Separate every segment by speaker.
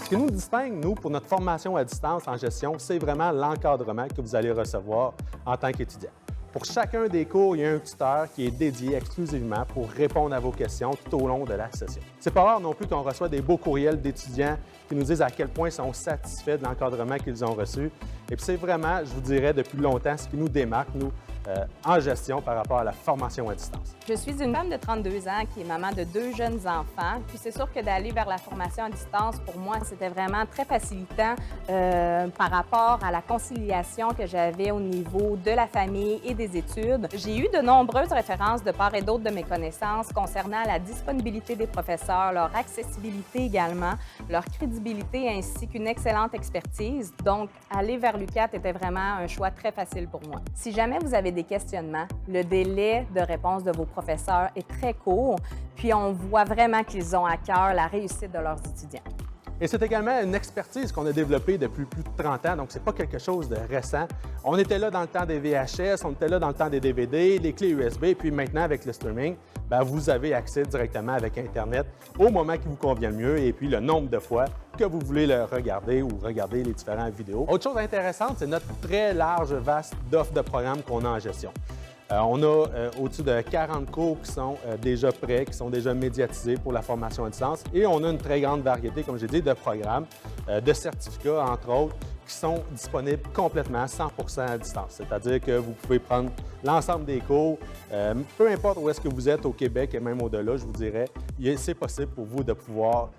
Speaker 1: Ce qui nous distingue, nous, pour notre formation à distance en gestion, c'est vraiment l'encadrement que vous allez recevoir en tant qu'étudiant. Pour chacun des cours, il y a un tuteur qui est dédié exclusivement pour répondre à vos questions tout au long de la session. C'est pas rare non plus qu'on reçoit des beaux courriels d'étudiants qui nous disent à quel point ils sont satisfaits de l'encadrement qu'ils ont reçu. Et puis c'est vraiment, je vous dirais, depuis longtemps, ce qui nous démarque, nous, en gestion par rapport à la formation à distance.
Speaker 2: Je suis une femme de 32 ans qui est maman de 2 jeunes enfants. Puis c'est sûr que d'aller vers la formation à distance, pour moi, c'était vraiment très facilitant par rapport à la conciliation que j'avais au niveau de la famille et des études. J'ai eu de nombreuses références de part et d'autre de mes connaissances concernant la disponibilité des professeurs, leur accessibilité également, leur crédibilité ainsi qu'une excellente expertise. Donc, aller vers l'UQAT était vraiment un choix très facile pour moi. Si jamais vous avez des questionnements, le délai de réponse de vos professeurs est très court, puis on voit vraiment qu'ils ont à cœur la réussite de leurs étudiants.
Speaker 1: Et c'est également une expertise qu'on a développée depuis plus de 30 ans, donc c'est pas quelque chose de récent. On était là dans le temps des VHS, on était là dans le temps des DVD, des clés USB, puis maintenant avec le streaming, vous avez accès directement avec Internet au moment qui vous convient le mieux et puis le nombre de fois que vous voulez le regarder ou regarder les différentes vidéos. Autre chose intéressante, c'est notre très large, vaste d'offres de programmes qu'on a en gestion. On a au-dessus de 40 cours qui sont déjà prêts, qui sont déjà médiatisés pour la formation à distance. Et on a une très grande variété, comme j'ai dit, de programmes, de certificats, entre autres, qui sont disponibles complètement 100% à distance. C'est-à-dire que vous pouvez prendre l'ensemble des cours, peu importe où est-ce que vous êtes au Québec et même au-delà, je vous dirais, c'est possible pour vous de pouvoir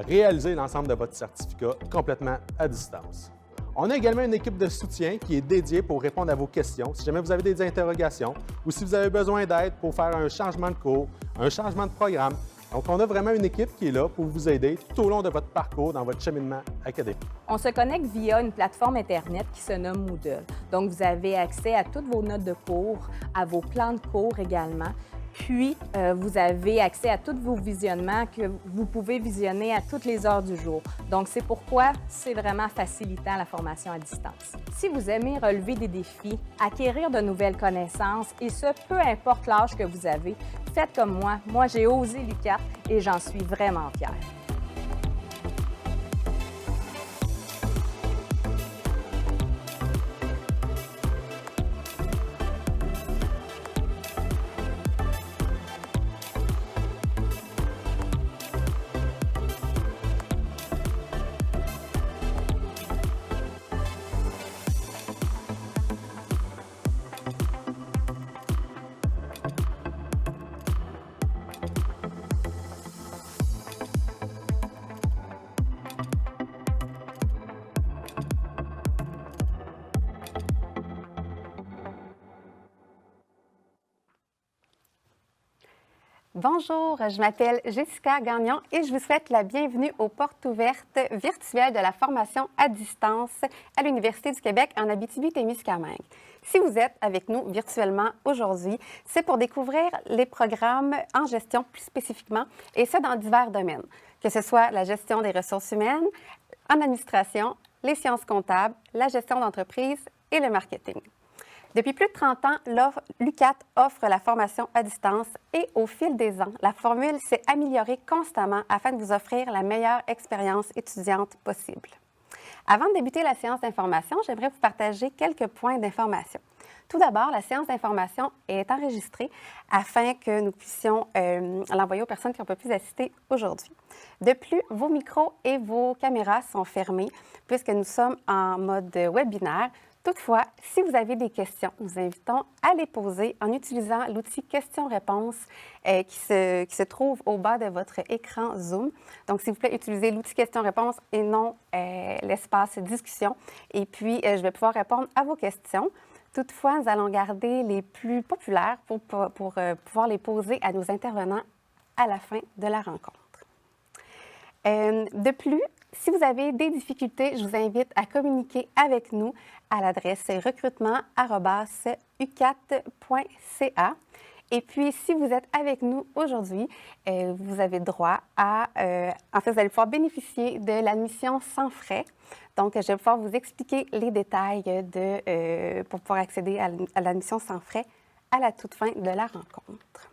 Speaker 1: réaliser l'ensemble de votre certificat complètement à distance. On a également une équipe de soutien qui est dédiée pour répondre à vos questions. Si jamais vous avez des interrogations ou si vous avez besoin d'aide pour faire un changement de cours, un changement de programme. Donc, on a vraiment une équipe qui est là pour vous aider tout au long de votre parcours dans votre cheminement académique.
Speaker 2: On se connecte via une plateforme Internet qui se nomme Moodle. Donc, vous avez accès à toutes vos notes de cours, à vos plans de cours également. Puis, vous avez accès à tous vos visionnements que vous pouvez visionner à toutes les heures du jour. Donc, c'est pourquoi c'est vraiment facilitant la formation à distance. Si vous aimez relever des défis, acquérir de nouvelles connaissances, et ce, peu importe l'âge que vous avez, faites comme moi. Moi, j'ai osé l'UQAT et j'en suis vraiment fière.
Speaker 3: Bonjour, je m'appelle Jessica Gagnon et je vous souhaite la bienvenue aux portes ouvertes virtuelles de la formation à distance à l'Université du Québec en Abitibi-Témiscamingue. Si vous êtes avec nous virtuellement aujourd'hui, c'est pour découvrir les programmes en gestion plus spécifiquement, et ce dans divers domaines, que ce soit la gestion des ressources humaines, en administration, les sciences comptables, la gestion d'entreprise et le marketing. Depuis plus de 30 ans, l'UQAT offre la formation à distance et au fil des ans, la formule s'est améliorée constamment afin de vous offrir la meilleure expérience étudiante possible. Avant de débuter la séance d'information, j'aimerais vous partager quelques points d'information. Tout d'abord, la séance d'information est enregistrée afin que nous puissions l'envoyer aux personnes qui n'ont pas pu assister aujourd'hui. De plus, vos micros et vos caméras sont fermés puisque nous sommes en mode webinaire. Toutefois, si vous avez des questions, nous invitons à les poser en utilisant l'outil questions-réponses qui se trouve au bas de votre écran Zoom. Donc, s'il vous plaît, utilisez l'outil questions-réponses et non l'espace discussion. Et puis, je vais pouvoir répondre à vos questions. Toutefois, nous allons garder les plus populaires pour pouvoir les poser à nos intervenants à la fin de la rencontre. De plus, si vous avez des difficultés, je vous invite à communiquer avec nous à l'adresse recrutement@uqat.ca. Et puis, si vous êtes avec nous aujourd'hui, vous avez droit à... vous allez pouvoir bénéficier de l'admission sans frais. Donc, je vais pouvoir vous expliquer les détails pour pouvoir accéder à l'admission sans frais à la toute fin de la rencontre.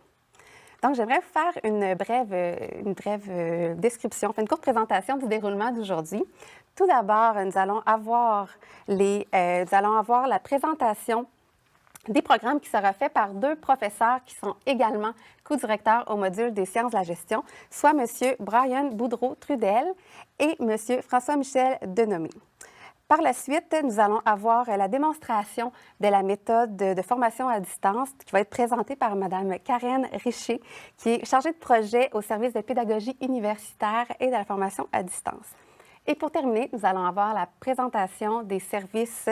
Speaker 3: Donc, j'aimerais vous faire une brève description, une courte présentation du déroulement d'aujourd'hui. Tout d'abord, nous allons avoir la présentation des programmes qui sera fait par 2 professeurs qui sont également co-directeurs au module des sciences de la gestion, soit M. Brian Boudreau-Trudel et M. François-Michel Denomé. Par la suite, nous allons avoir la démonstration de la méthode de formation à distance qui va être présentée par Mme Karen Richer, qui est chargée de projet au service de pédagogie universitaire et de la formation à distance. Et pour terminer, nous allons avoir la présentation des services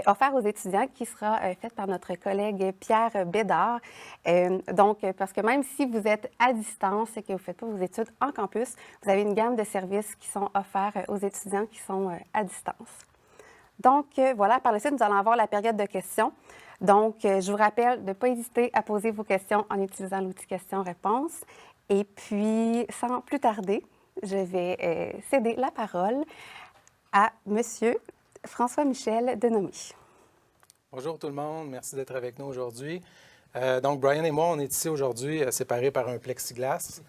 Speaker 3: offerts aux étudiants qui sera faite par notre collègue Pierre Bédard. Parce que même si vous êtes à distance et que vous ne faites pas vos études en campus, vous avez une gamme de services qui sont offerts aux étudiants qui sont à distance. Donc, voilà, par la suite, nous allons avoir la période de questions. Donc, je vous rappelle de ne pas hésiter à poser vos questions en utilisant l'outil questions-réponses. Et puis, sans plus tarder, je vais céder la parole à M. François-Michel Denomé.
Speaker 4: Bonjour tout le monde, merci d'être avec nous aujourd'hui. Donc, Brian et moi, on est ici aujourd'hui séparés par un plexiglas.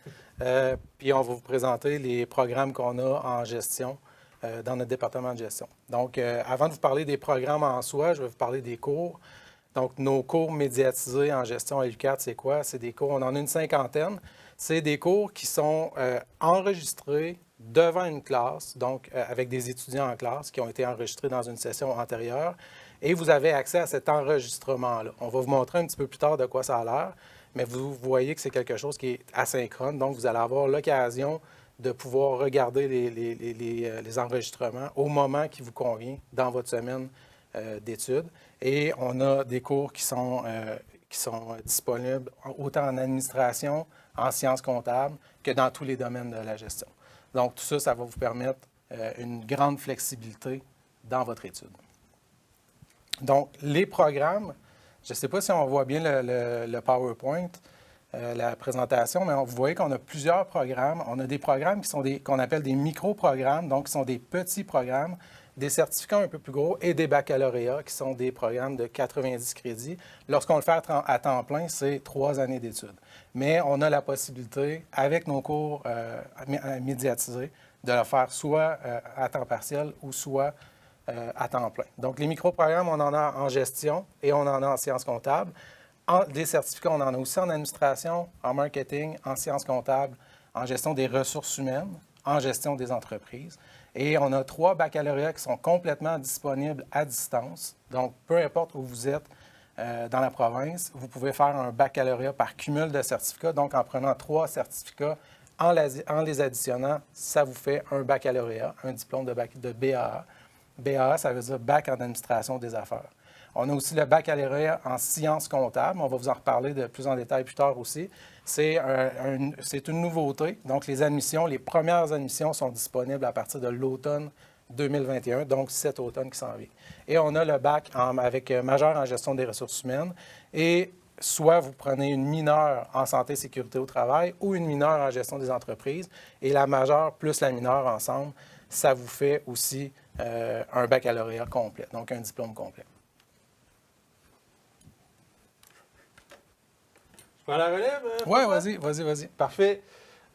Speaker 4: Puis, on va vous présenter les programmes qu'on a en gestion dans notre département de gestion. Donc, avant de vous parler des programmes en soi, je vais vous parler des cours. Donc, nos cours médiatisés en gestion à l'UQAT, c'est quoi? C'est des cours, on en a une 50aine. C'est des cours qui sont enregistrés devant une classe, donc avec des étudiants en classe qui ont été enregistrés dans une session antérieure. Et vous avez accès à cet enregistrement-là. On va vous montrer un petit peu plus tard de quoi ça a l'air, mais vous voyez que c'est quelque chose qui est asynchrone. Donc, vous allez avoir l'occasion de pouvoir regarder les enregistrements au moment qui vous convient dans votre semaine d'études. Et on a des cours qui sont disponibles autant en administration, en sciences comptables, que dans tous les domaines de la gestion. Donc, tout ça, ça va vous permettre une grande flexibilité dans votre étude. Donc, les programmes, je ne sais pas si on voit bien le PowerPoint, la présentation, mais vous voyez qu'on a plusieurs programmes. On a des programmes qu'on appelle des micro-programmes, donc qui sont des petits programmes, des certificats un peu plus gros et des baccalauréats qui sont des programmes de 90 crédits. Lorsqu'on le fait à temps plein, c'est 3 années d'études. Mais on a la possibilité, avec nos cours médiatisés, de le faire soit à temps partiel ou soit à temps plein. Donc, les micro-programmes, on en a en gestion et on en a en sciences comptables. Des certificats, on en a aussi en administration, en marketing, en sciences comptables, en gestion des ressources humaines, en gestion des entreprises. Et on a 3 baccalauréats qui sont complètement disponibles à distance. Donc, peu importe où vous êtes dans la province, vous pouvez faire un baccalauréat par cumul de certificats. Donc, en prenant 3 certificats, en les additionnant, ça vous fait un baccalauréat, un diplôme de BAA. BAA, ça veut dire Bac en administration des affaires. On a aussi le baccalauréat en sciences comptables. On va vous en reparler de plus en détail plus tard aussi. C'est une nouveauté. Donc, les premières admissions sont disponibles à partir de l'automne 2021, donc cet automne qui s'en vient. Et on a le bac avec majeur en gestion des ressources humaines. Et soit vous prenez une mineure en santé et sécurité au travail ou une mineure en gestion des entreprises. Et la majeure plus la mineure ensemble, ça vous fait aussi un baccalauréat complet, donc un diplôme complet.
Speaker 1: Je prends la relève?
Speaker 4: Oui, vas-y.
Speaker 1: Parfait.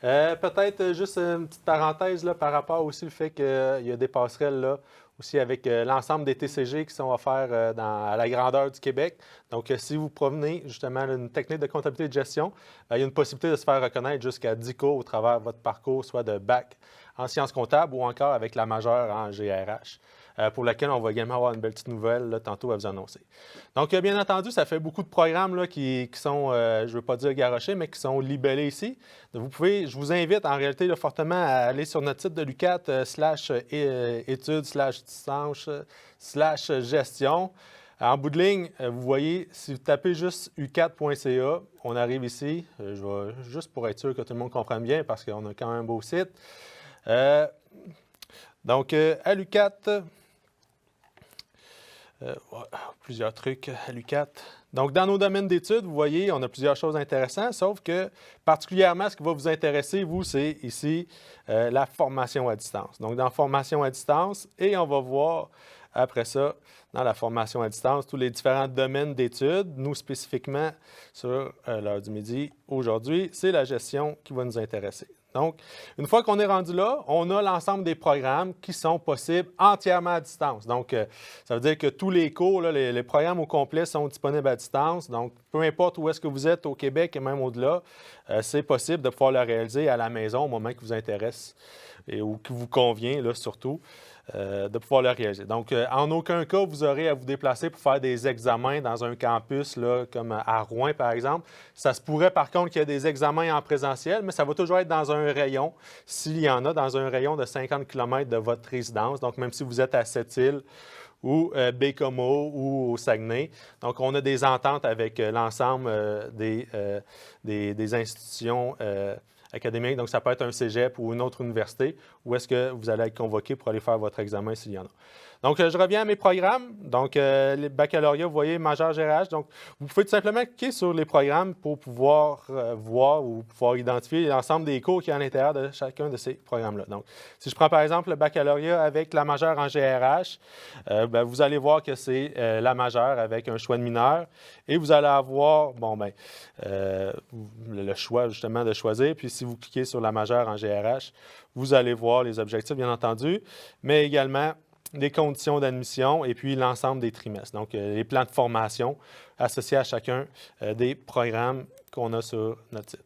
Speaker 1: Peut-être juste une petite parenthèse là, par rapport aussi au fait qu'il y a des passerelles là, aussi avec l'ensemble des TCG qui sont offerts à la grandeur du Québec. Donc, si vous provenez justement d'une technique de comptabilité et de gestion, il y a une possibilité de se faire reconnaître jusqu'à 10 cours au travers de votre parcours, soit de bac en sciences comptables ou encore avec la majeure en GRH, pour laquelle on va également avoir une belle petite nouvelle là, tantôt à vous annoncer. Donc, bien entendu, ça fait beaucoup de programmes là, qui sont, je ne veux pas dire garochés, mais qui sont libellés ici. Donc, je vous invite en réalité là, fortement à aller sur notre site de l'UQAT /études/gestion. En bout de ligne, vous voyez, si vous tapez juste ucat.ca, on arrive ici. Je vais juste pour être sûr que tout le monde comprenne bien parce qu'on a quand même un beau site. Donc, à l'UQAT, plusieurs trucs à l'UQAT. Donc, dans nos domaines d'études, vous voyez, on a plusieurs choses intéressantes, sauf que particulièrement, ce qui va vous intéresser, vous, c'est ici la formation à distance. Donc, dans formation à distance, et on va voir après ça, dans la formation à distance, tous les différents domaines d'études. Nous, spécifiquement, sur l'heure du midi, aujourd'hui, c'est la gestion qui va nous intéresser. Donc, une fois qu'on est rendu là, on a l'ensemble des programmes qui sont possibles entièrement à distance. Donc, ça veut dire que tous les cours, là, les programmes au complet sont disponibles à distance. Donc, peu importe où est-ce que vous êtes au Québec et même au-delà, c'est possible de pouvoir le réaliser à la maison au moment qui vous intéresse et ou qui vous convient, là, surtout. De pouvoir le réaliser. Donc, en aucun cas, vous aurez à vous déplacer pour faire des examens dans un campus, là, comme à Rouen, par exemple. Ça se pourrait, par contre, qu'il y ait des examens en présentiel, mais ça va toujours être dans un rayon, s'il y en a, dans un rayon de 50 km de votre résidence. Donc, même si vous êtes à Sept-Îles ou Baie-Comeau ou au Saguenay. Donc, on a des ententes avec l'ensemble des institutions académique, donc ça peut être un cégep ou une autre université, où est-ce que vous allez être convoqué pour aller faire votre examen s'il y en a. Donc, je reviens à mes programmes. Donc, les baccalauréats, vous voyez, majeur GRH. Donc, vous pouvez tout simplement cliquer sur les programmes pour pouvoir voir ou pouvoir identifier l'ensemble des cours qu'il y a à l'intérieur de chacun de ces programmes-là. Donc, si je prends par exemple le baccalauréat avec la majeure en GRH, vous allez voir que c'est la majeure avec un choix de mineur et vous allez avoir, le choix justement de choisir. Puis, si vous cliquez sur la majeure en GRH, vous allez voir les objectifs, bien entendu, mais également les conditions d'admission et puis l'ensemble des trimestres. Donc, les plans de formation associés à chacun des programmes qu'on a sur notre site.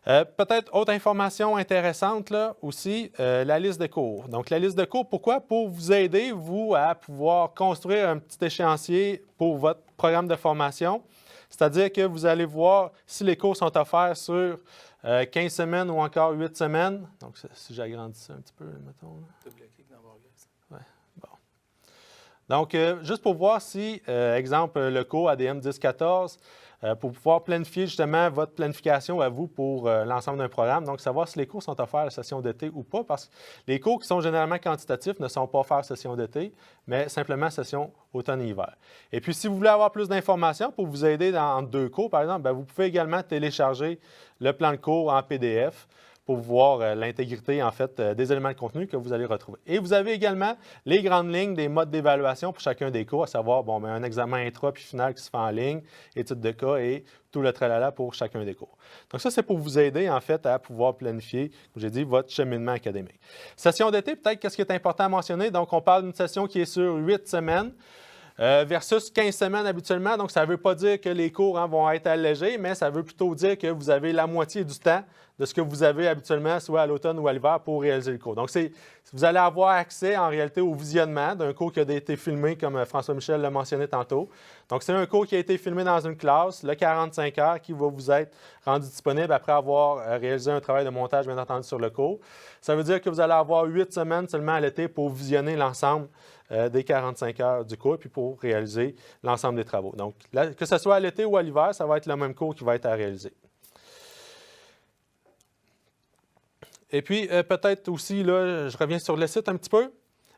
Speaker 1: Peut-être autre information intéressante là aussi, la liste de cours. Donc, la liste de cours, pourquoi? Pour vous aider, vous, à pouvoir construire un petit échéancier pour votre programme de formation. C'est-à-dire que vous allez voir si les cours sont offerts sur 15 semaines ou encore 8 semaines. Donc, si j'agrandis ça un petit peu, mettons. Ouais, bon. Donc, juste pour voir si, exemple, le cours ADM 10-14, pour pouvoir planifier justement votre planification à vous pour l'ensemble d'un programme. Donc, savoir si les cours sont offerts à la session d'été ou pas, parce que les cours qui sont généralement quantitatifs ne sont pas offerts à la session d'été, mais simplement session automne et hiver. Et puis, si vous voulez avoir plus d'informations pour vous aider dans deux cours, par exemple, vous pouvez également télécharger le plan de cours en PDF pour voir l'intégrité, en fait, des éléments de contenu que vous allez retrouver. Et vous avez également les grandes lignes des modes d'évaluation pour chacun des cours, à savoir, un examen intra puis final qui se fait en ligne, études de cas et tout le tralala pour chacun des cours. Donc ça, c'est pour vous aider, en fait, à pouvoir planifier, comme j'ai dit, votre cheminement académique. Session d'été, peut-être, qu'est-ce qui est important à mentionner? Donc, on parle d'une session qui est sur 8 semaines. Versus 15 semaines habituellement. Donc, ça ne veut pas dire que les cours vont être allégés, mais ça veut plutôt dire que vous avez la moitié du temps de ce que vous avez habituellement, soit à l'automne ou à l'hiver, pour réaliser le cours. Donc, vous allez avoir accès en réalité au visionnement d'un cours qui a été filmé, comme François-Michel l'a mentionné tantôt. Donc, c'est un cours qui a été filmé dans une classe, le 45 heures, qui va vous être rendu disponible après avoir réalisé un travail de montage, bien entendu, sur le cours. Ça veut dire que vous allez avoir 8 semaines seulement à l'été pour visionner l'ensemble des 45 heures du cours, puis pour réaliser l'ensemble des travaux. Donc, là, que ce soit à l'été ou à l'hiver, ça va être le même cours qui va être à réaliser. Et puis, peut-être aussi, là, je reviens sur le site un petit peu.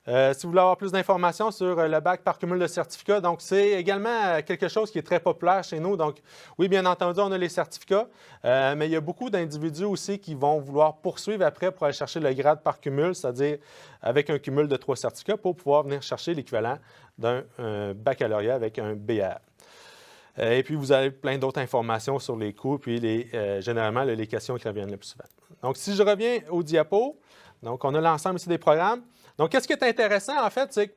Speaker 1: Si vous voulez avoir plus d'informations sur le bac par cumul de certificats, donc c'est également quelque chose qui est très populaire chez nous. Donc, oui, bien entendu, on a les certificats, mais il y a beaucoup d'individus aussi qui vont vouloir poursuivre après pour aller chercher le grade par cumul, c'est-à-dire avec un cumul de 3 certificats pour pouvoir venir chercher l'équivalent d'un baccalauréat avec un BR. Et puis, vous avez plein d'autres informations sur les coûts, puis généralement, les questions qui reviennent le plus souvent. Donc, si je reviens au diapo, donc on a l'ensemble ici des programmes. Donc, qu'est-ce qui est intéressant, en fait, c'est que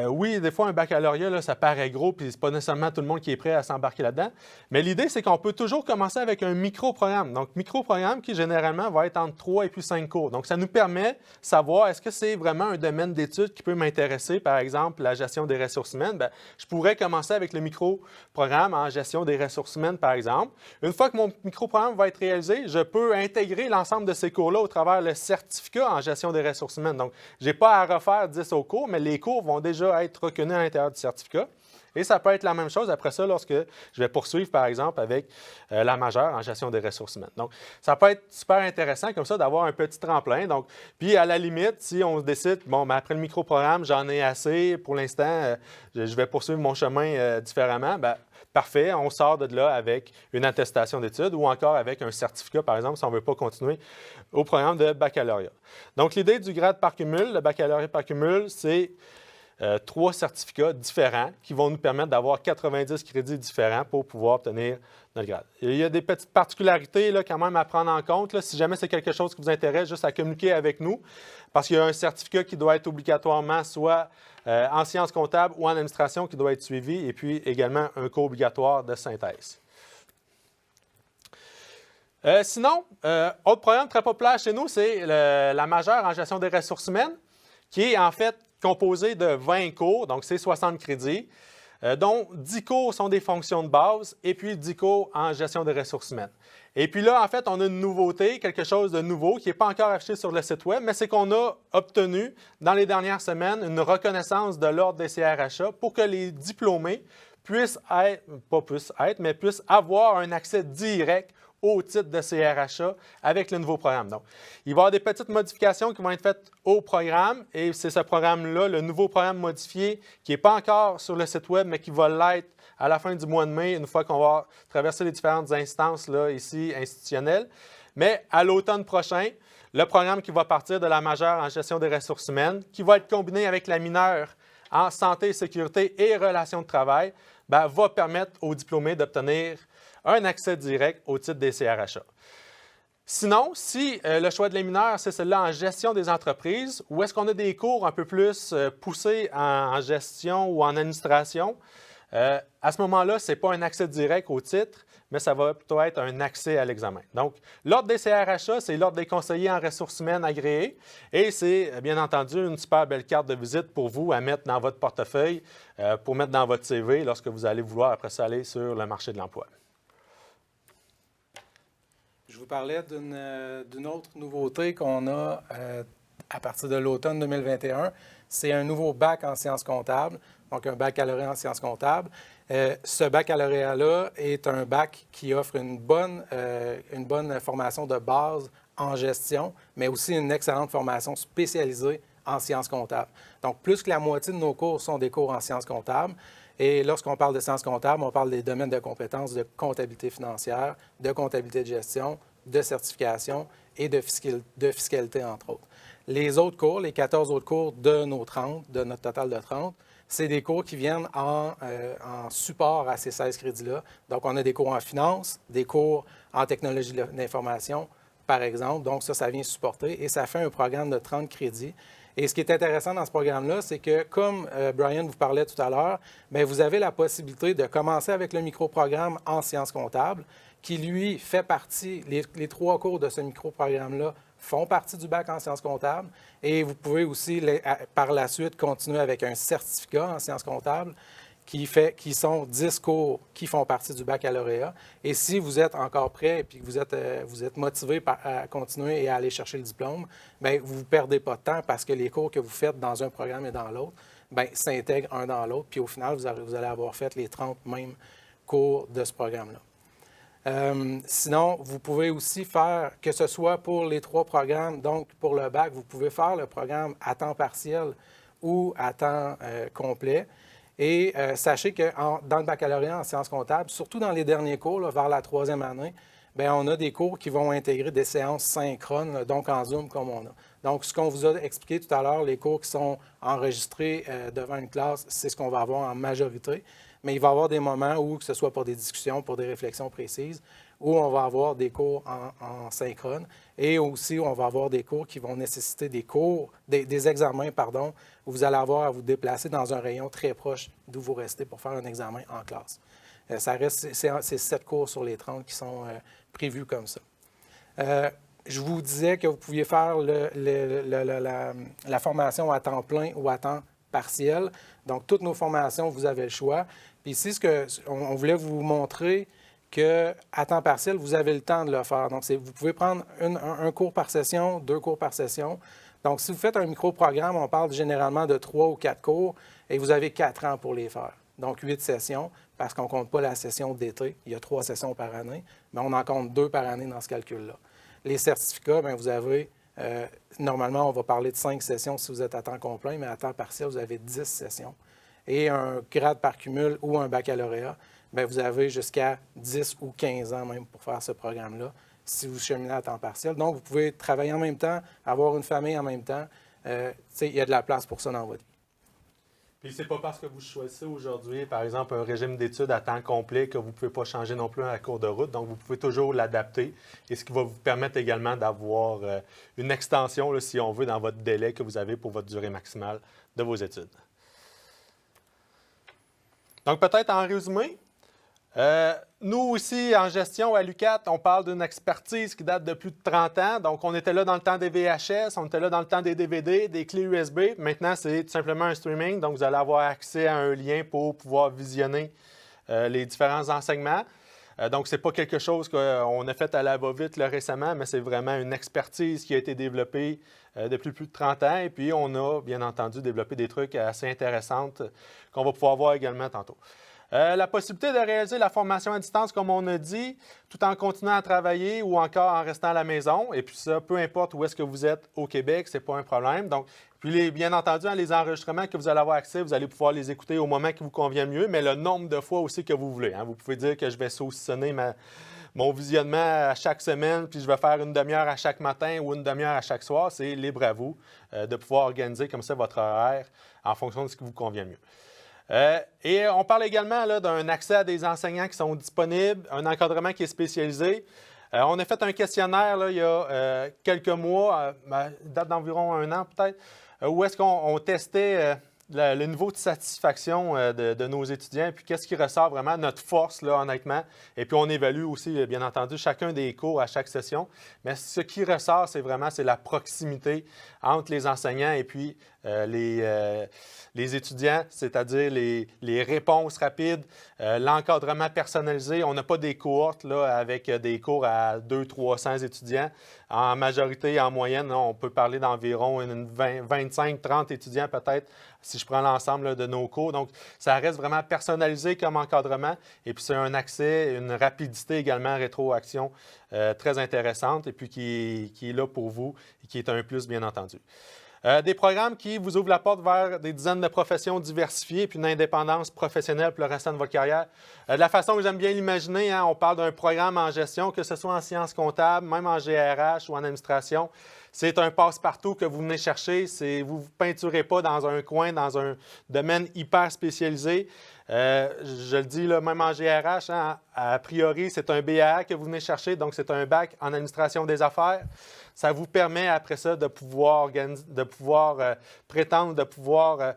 Speaker 1: oui, des fois, un baccalauréat, là, ça paraît gros, puis c'est pas nécessairement tout le monde qui est prêt à s'embarquer là-dedans. Mais l'idée, c'est qu'on peut toujours commencer avec un micro-programme. Donc, micro-programme qui, généralement, va être entre 3 et puis 5 cours. Donc, ça nous permet de savoir, est-ce que c'est vraiment un domaine d'études qui peut m'intéresser, par exemple, la gestion des ressources humaines? Bien, je pourrais commencer avec le micro-programme en gestion des ressources humaines, par exemple. Une fois que mon micro-programme va être réalisé, je peux intégrer l'ensemble de ces cours-là au travers le certificat en gestion des ressources humaines. Donc, je n'ai pas à refaire 10 au cours, mais les cours vont déjà être reconnus à l'intérieur du certificat. Et ça peut être la même chose après ça lorsque je vais poursuivre, par exemple, avec la majeure en gestion des ressources humaines. Donc, ça peut être super intéressant comme ça d'avoir un petit tremplin. Donc, puis à la limite, si on décide, après le micro-programme, j'en ai assez, pour l'instant, je vais poursuivre mon chemin différemment, bien, parfait, on sort de là avec une attestation d'études ou encore avec un certificat, par exemple, si on ne veut pas continuer au programme de baccalauréat. Donc, l'idée du grade par cumul, le baccalauréat par cumul, c'est 3 certificats différents qui vont nous permettre d'avoir 90 crédits différents pour pouvoir obtenir notre grade. Il y a des petites particularités là, quand même à prendre en compte. Là, si jamais c'est quelque chose qui vous intéresse, juste à communiquer avec nous, parce qu'il y a un certificat qui doit être obligatoirement soit en sciences comptables ou en administration qui doit être suivi, et puis également un cours obligatoire de synthèse. Sinon, autre programme très populaire chez nous, c'est la majeure en gestion des ressources humaines, qui est en fait composé de 20 cours, donc c'est 60 crédits, dont 10 cours sont des fonctions de base et puis 10 cours en gestion des ressources humaines. Et puis là, en fait, on a une nouveauté, quelque chose de nouveau qui n'est pas encore affiché sur le site Web, mais c'est qu'on a obtenu dans les dernières semaines une reconnaissance de l'Ordre des CRHA pour que les diplômés puissent avoir un accès direct au titre de CRHA avec le nouveau programme. Donc, il va y avoir des petites modifications qui vont être faites au programme et c'est ce programme-là, le nouveau programme modifié, qui n'est pas encore sur le site Web, mais qui va l'être à la fin du mois de mai, une fois qu'on va traverser les différentes instances là, ici institutionnelles. Mais à l'automne prochain, le programme qui va partir de la majeure en gestion des ressources humaines, qui va être combiné avec la mineure en santé, sécurité et relations de travail, va permettre aux diplômés d'obtenir un accès direct au titre des CRHA. Sinon, si le choix de la mineure, c'est celle-là en gestion des entreprises, ou est-ce qu'on a des cours un peu plus poussés en gestion ou en administration, à ce moment-là, ce n'est pas un accès direct au titre, mais ça va plutôt être un accès à l'examen. Donc, l'Ordre des CRHA, c'est l'Ordre des conseillers en ressources humaines agréés et c'est bien entendu une super belle carte de visite pour vous à mettre dans votre portefeuille, pour mettre dans votre CV lorsque vous allez vouloir après ça aller sur le marché de l'emploi.
Speaker 4: Je vous parlais d'une autre nouveauté qu'on a à partir de l'automne 2021. C'est un nouveau bac en sciences comptables, donc un baccalauréat en sciences comptables. Ce baccalauréat-là est un bac qui offre une bonne formation de base en gestion, mais aussi une excellente formation spécialisée en sciences comptables. Donc, plus que la moitié de nos cours sont des cours en sciences comptables. Et lorsqu'on parle de sciences comptables, on parle des domaines de compétences de comptabilité financière, de comptabilité de gestion, de certification et de fiscalité, entre autres. Les autres cours, les 14 autres cours de nos 30, de notre total de 30, c'est des cours qui viennent en support à ces 16 crédits-là. Donc, on a des cours en finance, des cours en technologie de l'information, par exemple. Donc, ça vient supporter et ça fait un programme de 30 crédits. Et ce qui est intéressant dans ce programme-là, c'est que, comme Brian vous parlait tout à l'heure, bien, vous avez la possibilité de commencer avec le microprogramme en sciences comptables, qui, lui, fait partie, les 3 cours de ce microprogramme-là font partie du bac en sciences comptables. Et vous pouvez aussi, par la suite, continuer avec un certificat en sciences comptables qui sont 10 cours qui font partie du baccalauréat. Et si vous êtes encore prêt et puis que vous êtes motivé à continuer et à aller chercher le diplôme, bien, vous ne perdez pas de temps parce que les cours que vous faites dans un programme et dans l'autre, bien, s'intègrent un dans l'autre. Puis au final, vous allez avoir fait les 30 mêmes cours de ce programme-là. Sinon, vous pouvez aussi faire, que ce soit pour les 3 programmes, donc pour le bac, vous pouvez faire le programme à temps partiel ou à temps complet. Et sachez que dans le baccalauréat en sciences comptables, surtout dans les derniers cours, là, vers la 3e année, bien, on a des cours qui vont intégrer des séances synchrones, là, donc en Zoom comme on a. Donc, ce qu'on vous a expliqué tout à l'heure, les cours qui sont enregistrés devant une classe, c'est ce qu'on va avoir en majorité. Mais il va y avoir des moments où, que ce soit pour des discussions, pour des réflexions précises, où on va avoir des cours en synchrone et aussi où on va avoir des cours qui vont nécessiter des examens, où vous allez avoir à vous déplacer dans un rayon très proche d'où vous restez pour faire un examen en classe. C'est 7 cours sur les 30 qui sont prévus comme ça. Je vous disais que vous pouviez faire la formation à temps plein ou à temps partiel. Donc, toutes nos formations, vous avez le choix. Puis ici, on voulait vous montrer qu'à temps partiel, vous avez le temps de le faire. Donc, vous pouvez prendre un cours par session, 2 cours par session. Donc, si vous faites un micro-programme, on parle généralement de 3 ou 4 cours et vous avez 4 ans pour les faire. Donc, 8 sessions, parce qu'on ne compte pas la session d'été. Il y a 3 sessions par année, mais on en compte 2 par année dans ce calcul-là. Les certificats, bien, vous avez, normalement, on va parler de 5 sessions si vous êtes à temps complet, mais à temps partiel, vous avez 10 sessions. Et un grade par cumul ou un baccalauréat, bien, vous avez jusqu'à 10 ou 15 ans même pour faire ce programme-là, si vous cheminez à temps partiel. Donc, vous pouvez travailler en même temps, avoir une famille en même temps. Il y a de la place pour ça dans votre vie.
Speaker 1: Puis c'est pas parce que vous choisissez aujourd'hui, par exemple, un régime d'études à temps complet que vous ne pouvez pas changer non plus à cours de route. Donc, vous pouvez toujours l'adapter. Et ce qui va vous permettre également d'avoir une extension, là, si on veut, dans votre délai que vous avez pour votre durée maximale de vos études. Donc, peut-être en résumé, nous aussi, en gestion à l'UQAT, on parle d'une expertise qui date de plus de 30 ans. Donc, on était là dans le temps des VHS, on était là dans le temps des DVD, des clés USB. Maintenant, c'est tout simplement un streaming. Donc, vous allez avoir accès à un lien pour pouvoir visionner les différents enseignements. Donc, ce n'est pas quelque chose qu'on a fait à la va-vite récemment, mais c'est vraiment une expertise qui a été développée depuis plus de 30 ans. Et puis, on a, bien entendu, développé des trucs assez intéressants qu'on va pouvoir voir également tantôt. La possibilité de réaliser la formation à distance, comme on a dit, tout en continuant à travailler ou encore en restant à la maison. Et puis ça, peu importe où est-ce que vous êtes au Québec, ce n'est pas un problème. Donc, puis bien entendu, les enregistrements que vous allez avoir accès, vous allez pouvoir les écouter au moment qui vous convient mieux, mais le nombre de fois aussi que vous voulez. Vous pouvez dire que je vais saucissonner mon visionnement à chaque semaine, puis je vais faire une demi-heure à chaque matin ou une demi-heure à chaque soir. C'est libre à vous de pouvoir organiser comme ça votre horaire en fonction de ce qui vous convient mieux. Et on parle également d'un accès à des enseignants qui sont disponibles, un encadrement qui est spécialisé. On a fait un questionnaire il y a quelques mois, date d'environ 1 an peut-être, où est-ce qu'on testait le niveau de satisfaction de nos étudiants, et puis qu'est-ce qui ressort vraiment, notre force, là, honnêtement. Et puis on évalue aussi, bien entendu, chacun des cours à chaque session. Mais ce qui ressort, c'est la proximité entre les enseignants et puis les étudiants, c'est-à-dire les réponses rapides, l'encadrement personnalisé. On n'a pas des cohortes là, avec des cours à 200-300 étudiants. En majorité, en moyenne, là, on peut parler d'environ 25-30 étudiants peut-être, si je prends l'ensemble de nos cours. Donc, ça reste vraiment personnalisé comme encadrement. Et puis, c'est un accès, une rapidité également rétroaction très intéressante et puis qui est là pour vous et qui est un plus, bien entendu. Des programmes qui vous ouvrent la porte vers des dizaines de professions diversifiées puis une indépendance professionnelle pour le restant de votre carrière. De la façon que j'aime bien l'imaginer, on parle d'un programme en gestion, que ce soit en sciences comptables, même en GRH ou en administration. C'est un passe-partout que vous venez chercher. Vous ne vous peinturez pas dans un coin, dans un domaine hyper spécialisé. Je le dis, là, même en GRH, a priori, c'est un BAA que vous venez chercher, donc c'est un bac en administration des affaires. Ça vous permet après ça de pouvoir prétendre, de pouvoir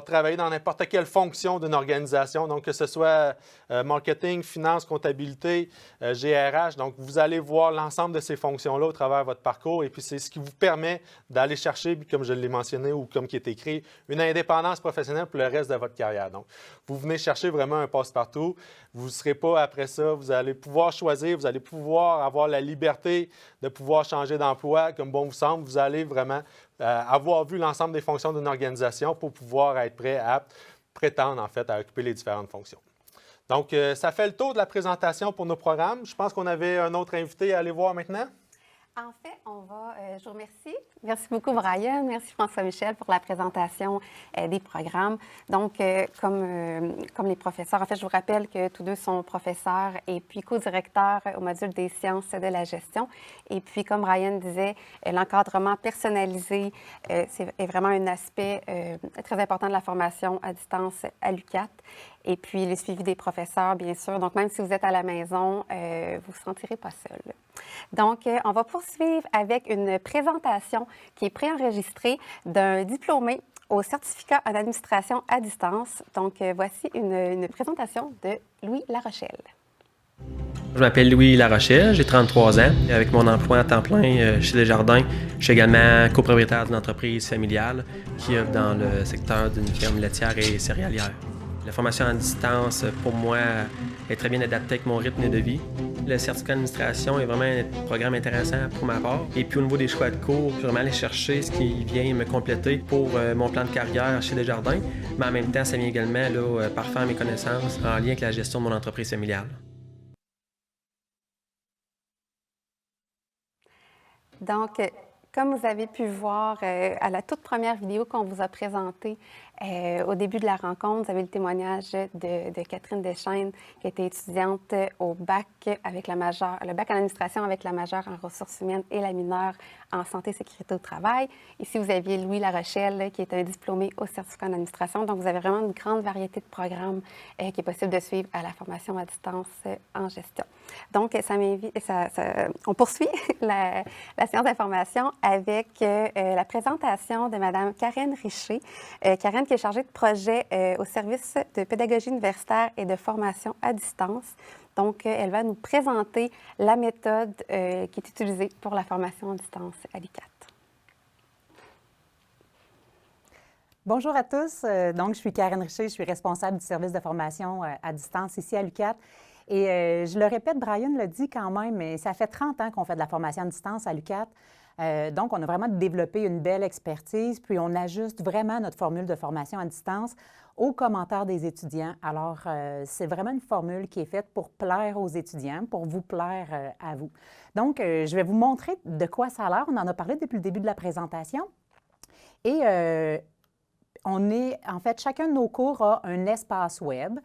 Speaker 1: travailler dans n'importe quelle fonction d'une organisation, donc que ce soit marketing, finance, comptabilité, GRH. Donc, vous allez voir l'ensemble de ces fonctions-là au travers de votre parcours et puis c'est ce qui vous permet d'aller chercher, comme je l'ai mentionné ou comme qui est écrit, une indépendance professionnelle pour le reste de votre carrière. Donc, vous venez chercher vraiment un passe-partout. Vous ne serez pas après ça, vous allez pouvoir choisir, vous allez pouvoir avoir la liberté de pouvoir changer d'emploi comme bon vous semble. Vous allez vraiment avoir vu l'ensemble des fonctions d'une organisation pour pouvoir être prêt à prétendre en fait à occuper les différentes fonctions. Donc, ça fait le tour de la présentation pour nos programmes. Je pense qu'on avait un autre invité à aller voir maintenant.
Speaker 3: En fait, je vous remercie. Merci beaucoup, Brian. Merci, François-Michel, pour la présentation des programmes. Donc, comme les professeurs, en fait, je vous rappelle que tous deux sont professeurs et puis co-directeurs au module des sciences de la gestion. Et puis, comme Brian disait, l'encadrement personnalisé est vraiment un aspect très important de la formation à distance à l'UQAT. Et puis, le suivi des professeurs, bien sûr. Donc, même si vous êtes à la maison, vous ne vous sentirez pas seul. Donc, on va poursuivre avec une présentation qui est préenregistrée d'un diplômé au certificat en administration à distance. Donc, voici une présentation de Louis Larochelle.
Speaker 5: Je m'appelle Louis Larochelle, j'ai 33 ans. Avec mon emploi à temps plein chez Desjardins, je suis également copropriétaire d'une entreprise familiale qui œuvre dans le secteur d'une ferme laitière et céréalière. La formation à distance, pour moi, est très bien adaptée avec mon rythme de vie. Le certificat d'administration est vraiment un programme intéressant pour ma part. Et puis au niveau des choix de cours, je vais vraiment aller chercher ce qui vient me compléter pour mon plan de carrière chez Desjardins. Mais en même temps, ça vient également parfaire mes connaissances en lien avec la gestion de mon entreprise familiale.
Speaker 3: Donc, comme vous avez pu voir à la toute première vidéo qu'on vous a présentée, Au début de la rencontre, vous avez le témoignage de Catherine Deschaines, qui était étudiante au bac avec le bac en administration avec la majeure en ressources humaines et la mineure en santé et sécurité au travail. Ici, vous aviez Louis Larochelle, qui est un diplômé au certificat en administration. Donc, vous avez vraiment une grande variété de programmes qui est possible de suivre à la formation à distance en gestion. Donc, on poursuit la séance d'information avec la présentation de Mme Karen Richer. Karen qui est chargée de projet au service de pédagogie universitaire et de formation à distance. Donc, elle va nous présenter la méthode qui est utilisée pour la formation à distance à l'UQAT.
Speaker 6: Bonjour à tous. Donc, je suis Karen Richer, je suis responsable du service de formation à distance ici à l'UQAT. Et je le répète, Brian l'a dit quand même, mais ça fait 30 ans qu'on fait de la formation à distance à l'UQAT. Donc, on a vraiment développé une belle expertise, puis on ajuste vraiment notre formule de formation à distance aux commentaires des étudiants. Alors, c'est vraiment une formule qui est faite pour plaire aux étudiants, pour vous plaire à vous. Donc, je vais vous montrer de quoi ça a l'air. On en a parlé depuis le début de la présentation. Et en fait, chacun de nos cours a un espace web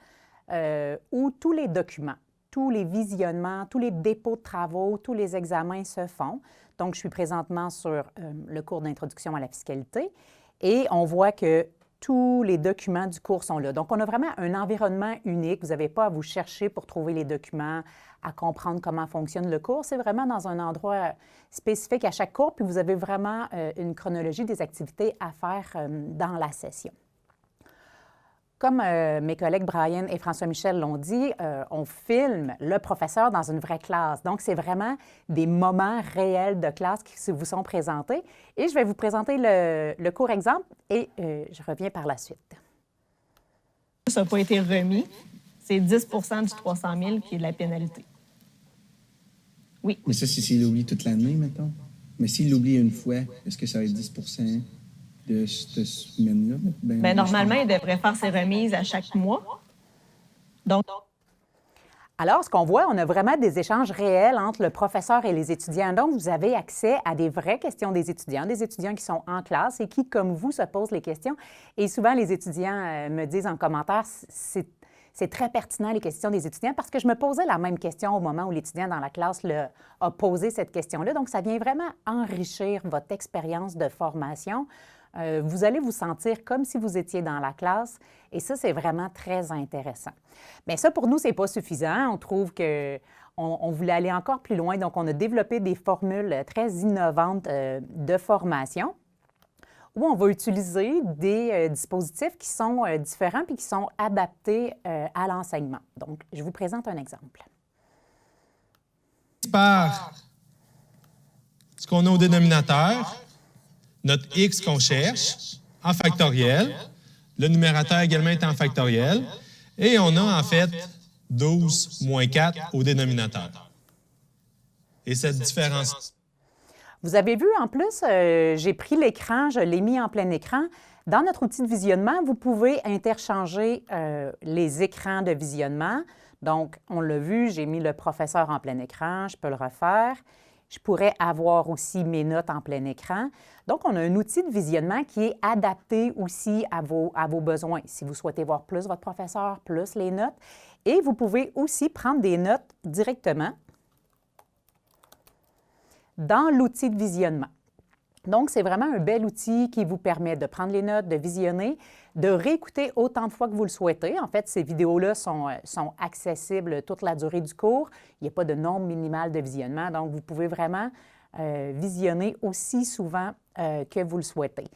Speaker 6: où tous les documents, tous les visionnements, tous les dépôts de travaux, tous les examens se font. Donc, je suis présentement sur le cours d'introduction à la fiscalité et on voit que tous les documents du cours sont là. Donc, on a vraiment un environnement unique. Vous n'avez pas à vous chercher pour trouver les documents, à comprendre comment fonctionne le cours. C'est vraiment dans un endroit spécifique à chaque cours, puis vous avez vraiment une chronologie des activités à faire dans la session. Comme mes collègues Brian et François-Michel l'ont dit, on filme le professeur dans une vraie classe. Donc, c'est vraiment des moments réels de classe qui vous sont présentés. Et je vais vous présenter le cours exemple et je reviens par la suite.
Speaker 7: Ça n'a pas été remis. C'est 10 du 300 000 qui est de la pénalité. Oui.
Speaker 8: Mais ça, c'est s'il l'oublie toute l'année, mettons. Mais s'il l'oublie une fois, est-ce que ça va être 10 de cette semaine-là?
Speaker 7: Bien, normalement, il devrait faire ses remises à chaque mois. Donc,
Speaker 6: alors, ce qu'on voit, on a vraiment des échanges réels entre le professeur et les étudiants. Donc, vous avez accès à des vraies questions des étudiants qui sont en classe et qui, comme vous, se posent les questions. Et souvent, les étudiants me disent en commentaire, c'est très pertinent, les questions des étudiants, parce que je me posais la même question au moment où l'étudiant dans la classe a posé cette question-là. Donc, ça vient vraiment enrichir votre expérience de formation. Vous allez vous sentir comme si vous étiez dans la classe et ça, c'est vraiment très intéressant. Mais ça, pour nous, ce n'est pas suffisant. On trouve qu'on voulait aller encore plus loin. Donc, on a développé des formules très innovantes de formation où on va utiliser des dispositifs qui sont différents puis qui sont adaptés à l'enseignement. Donc, je vous présente un exemple.
Speaker 9: Par ce qu'on a au dénominateur, notre x qu'on cherche en factoriel, le numérateur également est en factoriel, et on a en fait 12 moins 4 au dénominateur. Et cette différence...
Speaker 6: Vous avez vu, en plus, j'ai pris l'écran, je l'ai mis en plein écran. Dans notre outil de visionnement, vous pouvez interchanger les écrans de visionnement. Donc, on l'a vu, j'ai mis le professeur en plein écran, je peux le refaire. Je pourrais avoir aussi mes notes en plein écran. Donc, on a un outil de visionnement qui est adapté aussi à vos besoins. Si vous souhaitez voir plus votre professeur, plus les notes. Et vous pouvez aussi prendre des notes directement dans l'outil de visionnement. Donc, c'est vraiment un bel outil qui vous permet de prendre les notes, de visionner, de réécouter autant de fois que vous le souhaitez. En fait, ces vidéos-là sont accessibles toute la durée du cours. Il n'y a pas de nombre minimal de visionnement, donc vous pouvez vraiment visionner aussi souvent que vous le souhaitez.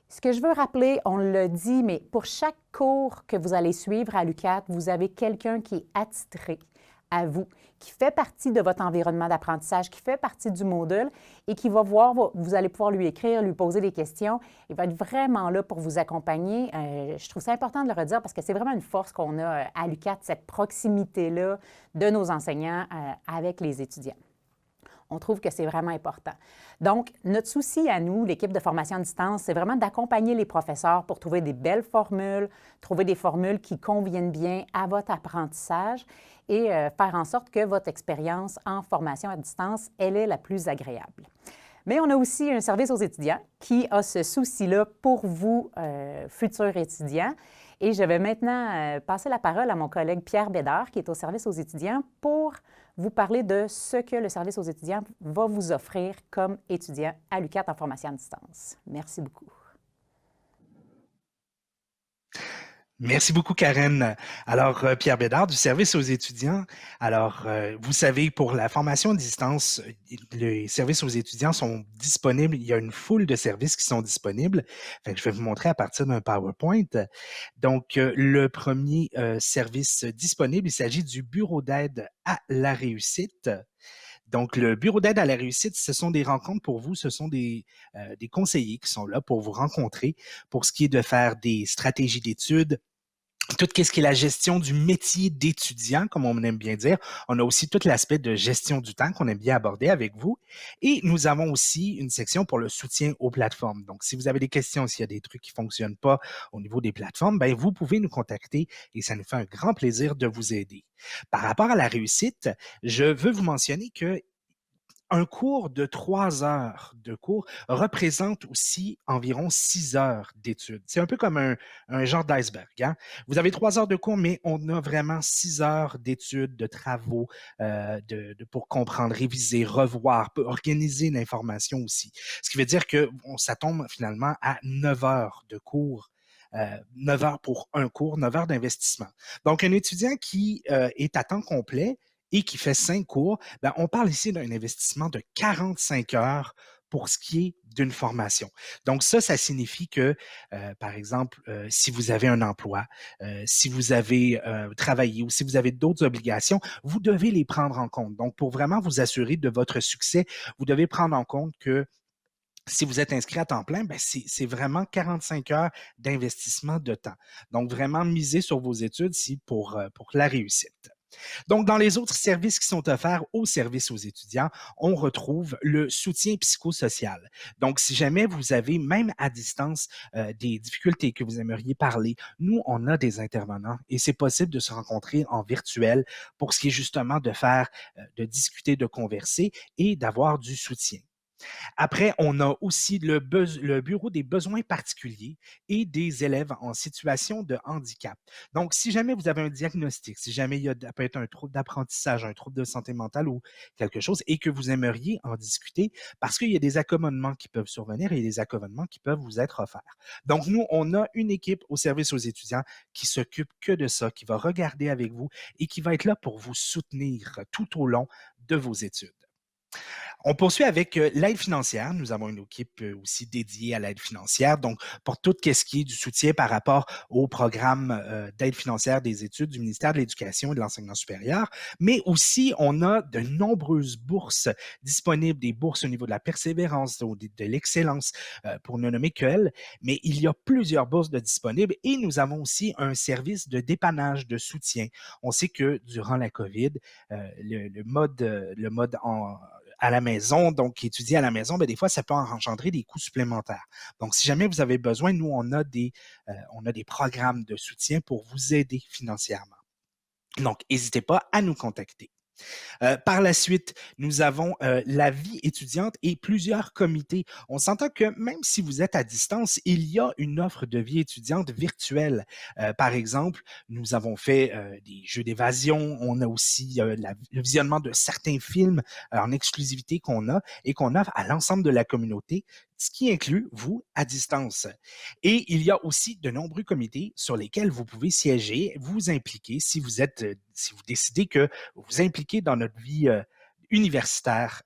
Speaker 6: Ce que je veux rappeler, on l'a dit, mais pour chaque cours que vous allez suivre à l'UQAT, vous avez quelqu'un qui est attitré à vous, qui fait partie de votre environnement d'apprentissage, qui fait partie du module et qui va voir, vous allez pouvoir lui écrire, lui poser des questions. Il va être vraiment là pour vous accompagner. Je trouve ça important de le redire parce que c'est vraiment une force qu'on a à l'UQAT, cette proximité-là de nos enseignants avec les étudiants. On trouve que c'est vraiment important. Donc, notre souci à nous, l'équipe de formation à distance, c'est vraiment d'accompagner les professeurs pour trouver des belles formules, trouver des formules qui conviennent bien à votre apprentissage et faire en sorte que votre expérience en formation à distance, elle est la plus agréable. Mais on a aussi un service aux étudiants qui a ce souci-là pour vous, futurs étudiants. Et je vais maintenant passer la parole à mon collègue Pierre Bédard, qui est au service aux étudiants, pour vous parler de ce que le service aux étudiants va vous offrir comme étudiant à l'UQAT en formation à distance. Merci beaucoup.
Speaker 10: Merci beaucoup, Karen. Alors, Pierre Bédard, du service aux étudiants. Alors, vous savez, pour la formation à distance, les services aux étudiants sont disponibles. Il y a une foule de services qui sont disponibles. Fait que je vais vous montrer à partir d'un PowerPoint. Donc, le premier service disponible, il s'agit du Bureau d'aide à la réussite. Donc, le Bureau d'aide à la réussite, ce sont des rencontres pour vous, ce sont des conseillers qui sont là pour vous rencontrer pour ce qui est de faire des stratégies d'études, tout ce qui est la gestion du métier d'étudiant, comme on aime bien dire. On a aussi tout l'aspect de gestion du temps qu'on aime bien aborder avec vous. Et nous avons aussi une section pour le soutien aux plateformes. Donc, si vous avez des questions, s'il y a des trucs qui ne fonctionnent pas au niveau des plateformes, bien, vous pouvez nous contacter et ça nous fait un grand plaisir de vous aider. Par rapport à la réussite, je veux vous mentionner que un cours de 3 heures de cours représente aussi environ 6 heures d'études. C'est un peu comme un genre d'iceberg. Hein? Vous avez 3 heures de cours, mais on a vraiment 6 heures d'études, de travaux pour comprendre, réviser, revoir, organiser l'information aussi. Ce qui veut dire que ça tombe finalement à 9 heures de cours. 9 heures pour un cours, 9 heures d'investissement. Donc, un étudiant qui est à temps complet et qui fait 5 cours, bien, on parle ici d'un investissement de 45 heures pour ce qui est d'une formation. Donc ça signifie que, par exemple, si vous avez un emploi, si vous avez travaillé ou si vous avez d'autres obligations, vous devez les prendre en compte. Donc, pour vraiment vous assurer de votre succès, vous devez prendre en compte que si vous êtes inscrit à temps plein, ben c'est vraiment 45 heures d'investissement de temps. Donc, vraiment miser sur vos études pour la réussite. Donc, dans les autres services qui sont offerts aux services aux étudiants, on retrouve le soutien psychosocial. Donc, si jamais vous avez, même à distance, des difficultés que vous aimeriez parler, nous, on a des intervenants et c'est possible de se rencontrer en virtuel pour ce qui est justement de faire, de discuter, de converser et d'avoir du soutien. Après, on a aussi le bureau des besoins particuliers et des élèves en situation de handicap. Donc, si jamais vous avez un diagnostic, si jamais ça peut être un trouble d'apprentissage, un trouble de santé mentale ou quelque chose, et que vous aimeriez en discuter, parce qu'il y a des accommodements qui peuvent survenir et des accommodements qui peuvent vous être offerts. Donc, nous, on a une équipe au service aux étudiants qui s'occupe que de ça, qui va regarder avec vous et qui va être là pour vous soutenir tout au long de vos études. On poursuit avec l'aide financière. Nous avons une équipe aussi dédiée à l'aide financière, donc pour tout ce qui est du soutien par rapport au programme d'aide financière des études du ministère de l'Éducation et de l'Enseignement supérieur, mais aussi on a de nombreuses bourses disponibles, des bourses au niveau de la persévérance, de l'excellence, pour ne nommer qu'elles, mais il y a plusieurs bourses disponibles et nous avons aussi un service de dépannage, de soutien. On sait que durant la COVID, le mode à la maison, donc étudier à la maison, bien, des fois, ça peut engendrer des coûts supplémentaires. Donc, si jamais vous avez besoin, nous, on a des programmes de soutien pour vous aider financièrement. Donc, n'hésitez pas à nous contacter. Par la suite, nous avons la vie étudiante et plusieurs comités. On s'entend que même si vous êtes à distance, il y a une offre de vie étudiante virtuelle. Par exemple, nous avons fait des jeux d'évasion. On a aussi le visionnement de certains films en exclusivité qu'on a et qu'on offre à l'ensemble de la communauté, ce qui inclut vous à distance. Et il y a aussi de nombreux comités sur lesquels vous pouvez siéger, vous impliquer si vous décidez que vous vous impliquez dans notre vie universitaire.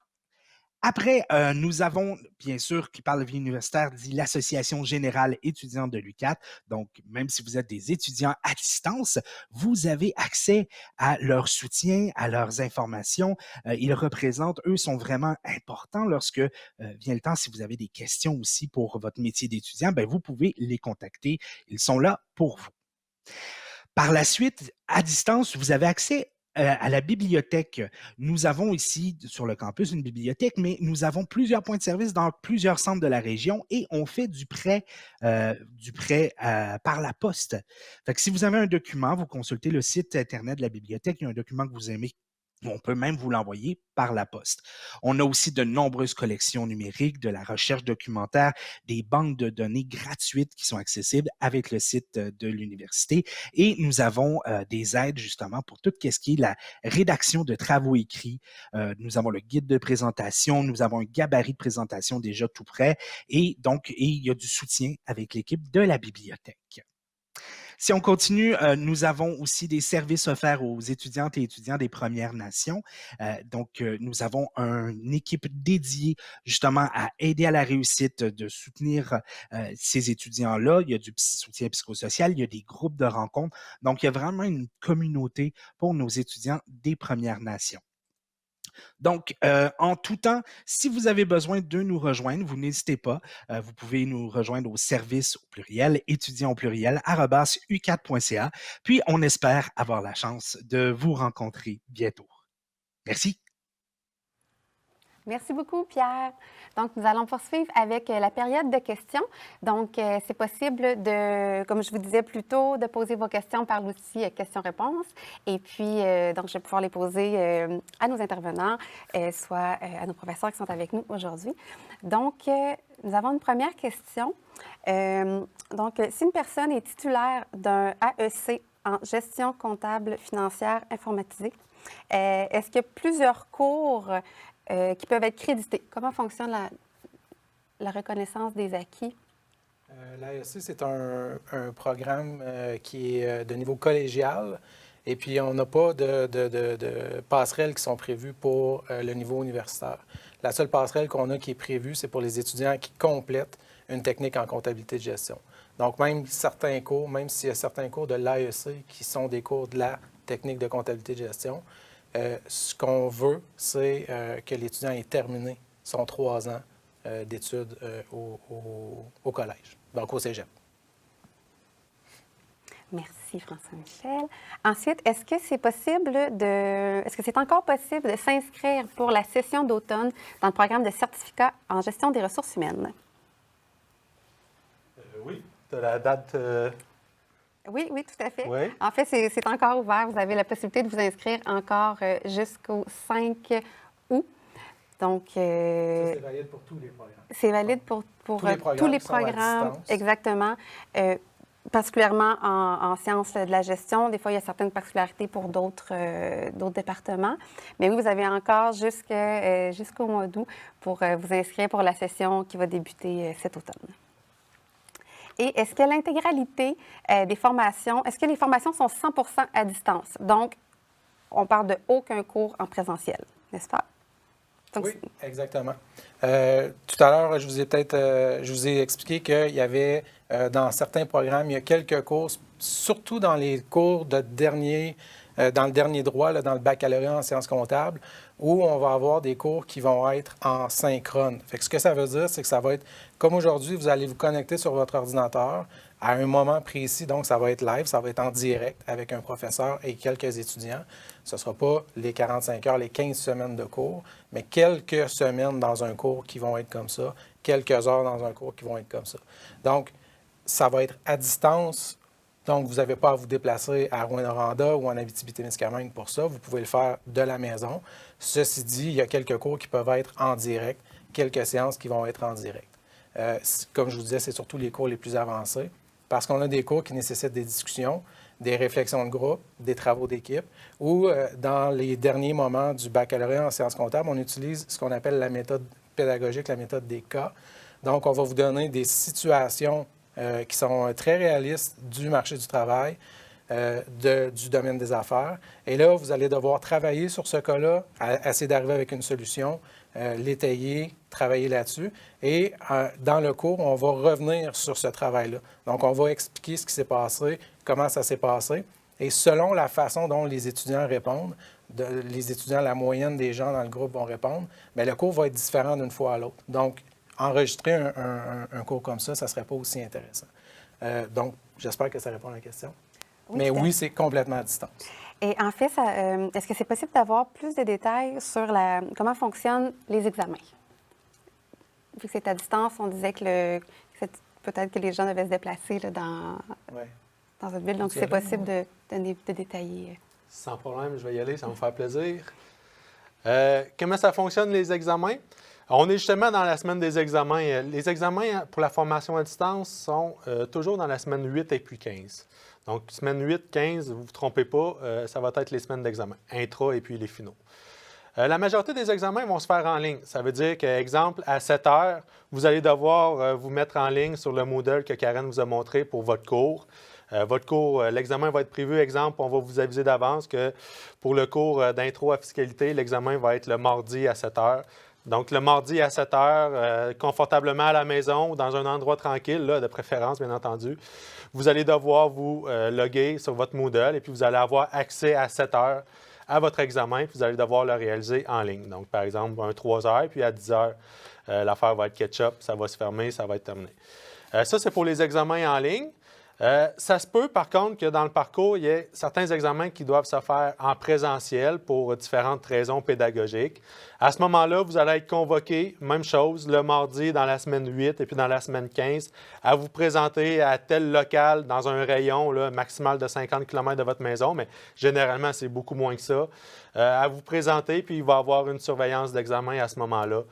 Speaker 10: Après, nous avons, bien sûr, qui parle de vie universitaire, dit l'Association générale étudiante de l'UQAT. Donc, même si vous êtes des étudiants à distance, vous avez accès à leur soutien, à leurs informations. Ils représentent, eux, sont vraiment importants lorsque vient le temps, si vous avez des questions aussi pour votre métier d'étudiant, bien, vous pouvez les contacter. Ils sont là pour vous. Par la suite, à distance, vous avez accès à la bibliothèque. Nous avons ici sur le campus une bibliothèque, mais nous avons plusieurs points de service dans plusieurs centres de la région et on fait du prêt par la poste. Fait que si vous avez un document, vous consultez le site Internet de la bibliothèque, il y a un document que vous aimez On peut même vous l'envoyer par la poste. On a aussi de nombreuses collections numériques, de la recherche documentaire, des banques de données gratuites qui sont accessibles avec le site de l'université. Et nous avons des aides justement pour tout ce qui est la rédaction de travaux écrits. Nous avons le guide de présentation, nous avons un gabarit de présentation déjà tout prêt. Et donc, il y a du soutien avec l'équipe de la bibliothèque. Si on continue, nous avons aussi des services offerts aux étudiantes et étudiants des Premières Nations. Nous avons une équipe dédiée justement à aider à la réussite, de soutenir ces étudiants-là. Il y a du soutien psychosocial, il y a des groupes de rencontres. Donc, il y a vraiment une communauté pour nos étudiants des Premières Nations. Donc, en tout temps, si vous avez besoin de nous rejoindre, vous n'hésitez pas. Vous pouvez nous rejoindre au service au pluriel, étudiants au pluriel, @ucat.ca. Puis, on espère avoir la chance de vous rencontrer bientôt. Merci.
Speaker 3: Merci beaucoup, Pierre. Donc, nous allons poursuivre avec la période de questions. Donc, c'est possible de, comme je vous disais plus tôt, de poser vos questions par l'outil questions-réponses. Et puis, donc, je vais pouvoir les poser à nos intervenants, soit à nos professeurs qui sont avec nous aujourd'hui. Donc, nous avons une première question. Donc, si une personne est titulaire d'un AEC en gestion comptable financière informatisée, est-ce qu'il y a plusieurs cours qui peuvent être crédités? Comment fonctionne la reconnaissance des acquis?
Speaker 4: L'AEC, c'est un programme qui est de niveau collégial. Et puis, on n'a pas de passerelles qui sont prévues pour le niveau universitaire. La seule passerelle qu'on a qui est prévue, c'est pour les étudiants qui complètent une technique en comptabilité de gestion. Donc, même certains cours, même s'il y a certains cours de l'AEC qui sont des cours de la technique de comptabilité de gestion, ce qu'on veut, c'est que l'étudiant ait terminé son 3 ans d'études au collège, donc au cégep.
Speaker 3: Merci, François-Michel. Ensuite, est-ce que c'est encore possible de s'inscrire pour la session d'automne dans le programme de certificat en gestion des ressources humaines?
Speaker 1: Oui, tu as la date...
Speaker 3: Oui, tout à fait.
Speaker 1: Oui.
Speaker 3: En fait, c'est encore ouvert. Vous avez la possibilité de vous inscrire encore jusqu'au 5 août. Donc,
Speaker 4: c'est valide pour tous les programmes.
Speaker 3: C'est valide pour tous les programmes. Exactement. Particulièrement en sciences de la gestion. Des fois, il y a certaines particularités pour d'autres départements. Mais oui, vous avez encore jusqu'au mois d'août pour vous inscrire pour la session qui va débuter cet automne. Et est-ce que l'intégralité des formations, est-ce que les formations sont 100% à distance? Donc, on parle de aucun cours en présentiel, n'est-ce pas? Donc,
Speaker 4: oui, exactement. Tout à l'heure, je vous ai expliqué qu'il y avait, dans certains programmes, il y a quelques cours, surtout dans les cours dans le dernier droit, là, dans le baccalauréat en sciences comptables, où on va avoir des cours qui vont être en synchrone. Fait que ce que ça veut dire, c'est que ça va être, comme aujourd'hui, vous allez vous connecter sur votre ordinateur à un moment précis, donc ça va être live, ça va être en direct avec un professeur et quelques étudiants. Ce ne sera pas les 45 heures, les 15 semaines de cours, mais quelques semaines dans un cours qui vont être comme ça, quelques heures dans un cours qui vont être comme ça. Donc, ça va être à distance. Donc, vous n'avez pas à vous déplacer à Rouyn-Noranda ou en Abitibi-Témiscamingue pour ça. Vous pouvez le faire de la maison. Ceci dit, il y a quelques cours qui peuvent être en direct, quelques séances qui vont être en direct. Comme je vous disais, c'est surtout les cours les plus avancés parce qu'on a des cours qui nécessitent des discussions, des réflexions de groupe, des travaux d'équipe, ou dans les derniers moments du baccalauréat en sciences comptables, on utilise ce qu'on appelle la méthode pédagogique, la méthode des cas. Donc, on va vous donner des situations qui sont très réalistes du marché du travail, du domaine des affaires. Et là, vous allez devoir travailler sur ce cas-là, essayer d'arriver avec une solution, l'étayer, travailler là-dessus. Et dans le cours, on va revenir sur ce travail-là. Donc, on va expliquer ce qui s'est passé, comment ça s'est passé. Et selon la façon dont les étudiants répondent, les étudiants, la moyenne des gens dans le groupe vont répondre, bien, le cours va être différent d'une fois à l'autre. Donc, enregistrer un cours comme ça ne serait pas aussi intéressant. Donc, j'espère que ça répond à la question.
Speaker 3: Oui,
Speaker 4: mais oui, c'est complètement à distance.
Speaker 3: Et en fait, est-ce que c'est possible d'avoir plus de détails sur comment fonctionnent les examens? Vu que c'est à distance, on disait que peut-être que les gens devaient se déplacer là, dans une ville. Donc, c'est possible de détailler.
Speaker 1: Sans problème, je vais y aller, ça va me faire plaisir. Comment ça fonctionne, les examens? On est justement dans la semaine des examens. Les examens pour la formation à distance sont toujours dans la semaine 8 et puis 15. Donc, semaine 8, 15, vous ne vous trompez pas, ça va être les semaines d'examen, intra et puis les finaux. La majorité des examens vont se faire en ligne. Ça veut dire qu'exemple, à 7 heures, vous allez devoir vous mettre en ligne sur le Moodle que Karen vous a montré pour votre cours. Votre cours, l'examen va être prévu, exemple, on va vous aviser d'avance que pour le cours d'intro à fiscalité, l'examen va être le mardi à 7 heures. Donc, le mardi à 7 heures, confortablement à la maison ou dans un endroit tranquille, là, de préférence, bien entendu, vous allez devoir vous loguer sur votre Moodle et puis vous allez avoir accès à 7 heures à votre examen, puis vous allez devoir le réaliser en ligne. Donc, par exemple, un 3 heures, puis à 10 heures, l'affaire va être ketchup, ça va se fermer, ça va être terminé. Ça, c'est pour les examens en ligne. Ça se peut, par contre, que dans le parcours, il y ait certains examens qui doivent se faire en présentiel pour différentes raisons pédagogiques. À ce moment-là, vous allez être convoqué, même chose, le mardi dans la semaine 8 et puis dans la semaine 15, à vous présenter à tel local dans un rayon là, maximal de 50 km de votre maison, mais généralement, c'est beaucoup moins que ça, à vous présenter, puis il va y avoir une surveillance d'examen à ce moment-là.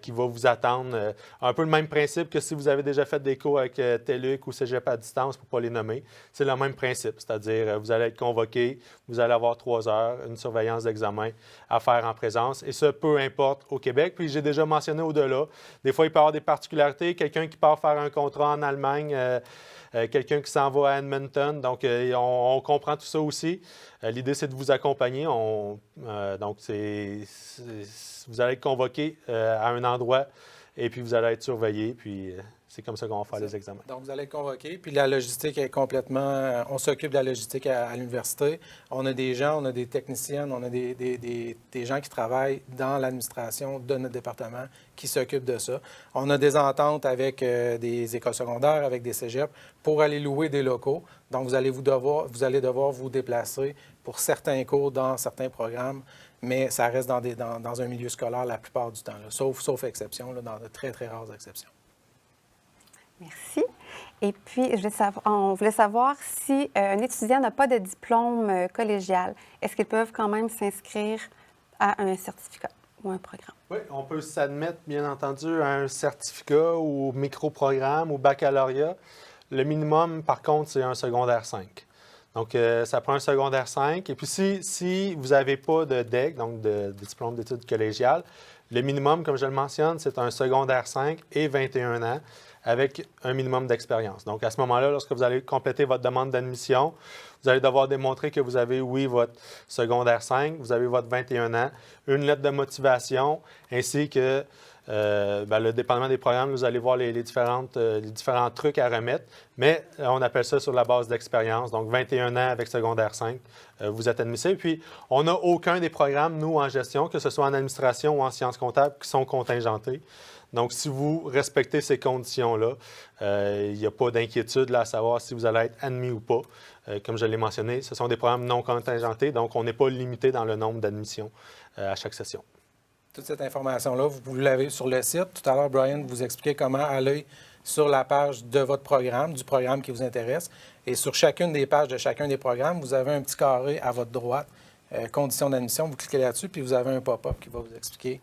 Speaker 1: Qui va vous attendre. Un peu le même principe que si vous avez déjà fait des cours avec TELUC ou Cégep à distance, pour ne pas les nommer. C'est le même principe, c'est-à-dire vous allez être convoqué, vous allez avoir 3 heures, une surveillance d'examen à faire en présence, et ça, peu importe au Québec. Puis j'ai déjà mentionné au-delà, des fois, il peut y avoir des particularités. Quelqu'un qui part faire un contrat en Allemagne, quelqu'un qui s'en va à Edmonton. Donc, on comprend tout ça aussi. L'idée, c'est de vous accompagner. Donc, vous allez être convoqué à un endroit et puis vous allez être surveillé. Puis, c'est comme ça qu'on va faire les examens.
Speaker 4: Donc, vous allez être convoqué. Puis, la logistique est complètement... On s'occupe de la logistique à l'université. On a des gens, on a des techniciennes, on a des gens qui travaillent dans l'administration de notre département qui s'occupent de ça. On a des ententes avec des écoles secondaires, avec des cégeps pour aller louer des locaux. Donc, vous allez devoir vous déplacer pour certains cours dans certains programmes, mais ça reste dans un milieu scolaire la plupart du temps, là, sauf exception, là, dans de très, très rares exceptions.
Speaker 3: Merci. Et puis, on voulait savoir si un étudiant n'a pas de diplôme collégial, est-ce qu'ils peuvent quand même s'inscrire à un certificat ou un programme?
Speaker 1: Oui, on peut s'admettre, bien entendu, à un certificat ou micro-programme ou baccalauréat. Le minimum, par contre, c'est un secondaire 5. Donc, ça prend un secondaire 5. Et puis, si vous n'avez pas de DEC, donc de diplôme d'études collégiales, le minimum, comme je le mentionne, c'est un secondaire 5 et 21 ans avec un minimum d'expérience. Donc, à ce moment-là, lorsque vous allez compléter votre demande d'admission, vous allez devoir démontrer que vous avez, oui, votre secondaire 5, vous avez votre 21 ans, une lettre de motivation, ainsi que le dépendamment des programmes, vous allez voir les différents trucs à remettre, mais on appelle ça sur la base d'expérience. Donc, 21 ans avec secondaire 5, vous êtes admissible. Puis, on n'a aucun des programmes, nous, en gestion, que ce soit en administration ou en sciences comptables, qui sont contingentés. Donc, si vous respectez ces conditions-là, il n'y a pas d'inquiétude là, à savoir si vous allez être admis ou pas. Comme je l'ai mentionné, ce sont des programmes non contingentés, donc on n'est pas limité dans le nombre d'admissions à chaque session.
Speaker 4: Toute cette information-là, vous l'avez sur le site. Tout à l'heure, Brian vous expliquait comment aller sur la page de votre programme, du programme qui vous intéresse. Et sur chacune des pages de chacun des programmes, vous avez un petit carré à votre droite, conditions d'admission. Vous cliquez là-dessus, puis vous avez un pop-up qui va vous expliquer.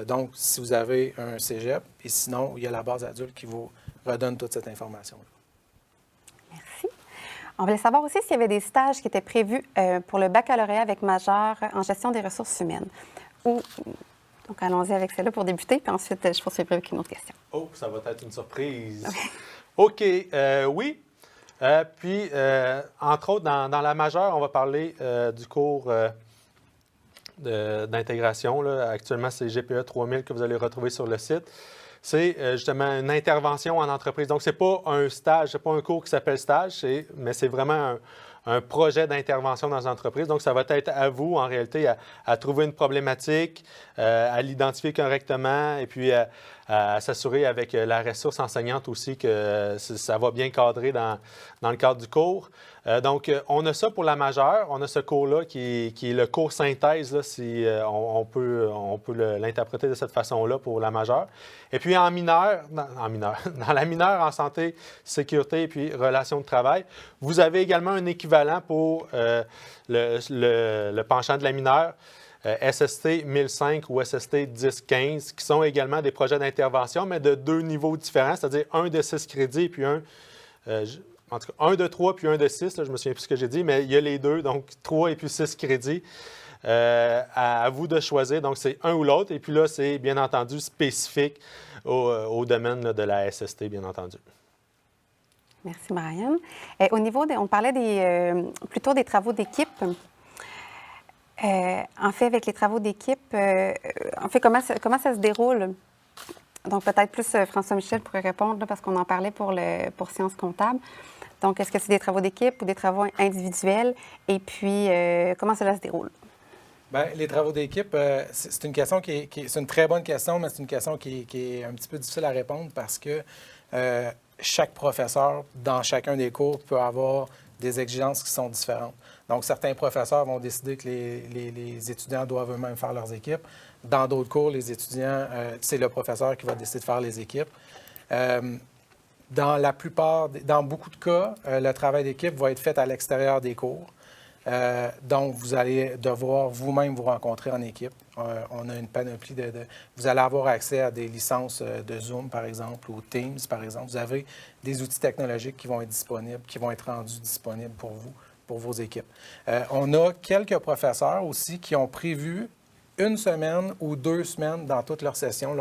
Speaker 4: Donc, si vous avez un cégep, et sinon, il y a la base adulte qui vous redonne toute cette information-là.
Speaker 3: Merci. On voulait savoir aussi s'il y avait des stages qui étaient prévus pour le baccalauréat avec majeur en gestion des ressources humaines. Donc, allons-y avec celle-là pour débuter, puis ensuite, je poursuivrai avec une autre question.
Speaker 1: Oh, ça va être une surprise. OK, oui. Puis, entre autres, dans la majeure, on va parler du cours d'intégration. Actuellement, c'est GPE 3000 que vous allez retrouver sur le site. C'est justement une intervention en entreprise. Donc, ce n'est pas un stage, ce n'est pas un cours qui s'appelle stage, mais c'est vraiment un projet d'intervention dans une entreprise. Donc, ça va être à vous, en réalité, à trouver une problématique, à l'identifier correctement et puis à s'assurer avec la ressource enseignante aussi que ça va bien cadrer dans le cadre du cours. Donc, on a ça pour la majeure. On a ce cours-là qui est le cours synthèse, là, si on peut l'interpréter de cette façon-là pour la majeure. Et puis en mineur, dans la mineure en santé, sécurité et puis relations de travail, vous avez également un équivalent pour le penchant de la mineure, SST 1005 ou SST 1015, qui sont également des projets d'intervention, mais de 2 niveaux différents, c'est-à-dire un de 6 crédits et puis en tout cas, un de 3 puis un de 6, là, je me souviens plus ce que j'ai dit, mais il y a les deux, donc 3 et puis 6 crédits. À vous de choisir, donc c'est un ou l'autre. Et puis là, c'est bien entendu spécifique au domaine là, de la SST, bien entendu.
Speaker 3: Merci, Brian. Au niveau on parlait plutôt des travaux d'équipe. En fait, avec les travaux d'équipe, comment ça se déroule? Donc, peut-être plus François-Michel pourrait répondre, là, parce qu'on en parlait pour sciences comptables. Donc, est-ce que c'est des travaux d'équipe ou des travaux individuels? Et puis, comment cela se déroule?
Speaker 4: Bien, les travaux d'équipe, c'est une question c'est une très bonne question, mais c'est une question qui est un petit peu difficile à répondre parce que chaque professeur, dans chacun des cours, peut avoir des exigences qui sont différentes. Donc, certains professeurs vont décider que les étudiants doivent eux-mêmes faire leurs équipes. Dans d'autres cours, les étudiants, c'est le professeur qui va décider de faire les équipes. Dans beaucoup de cas, le travail d'équipe va être fait à l'extérieur des cours. Donc, vous allez devoir vous-même vous rencontrer en équipe. On a une panoplie Vous allez avoir accès à des licences de Zoom, par exemple, ou Teams, par exemple. Vous avez des outils technologiques qui vont être disponibles, qui vont être rendus disponibles pour vous, pour vos équipes. On a quelques professeurs aussi qui ont prévu 1 semaine ou 2 semaines dans toute leur session,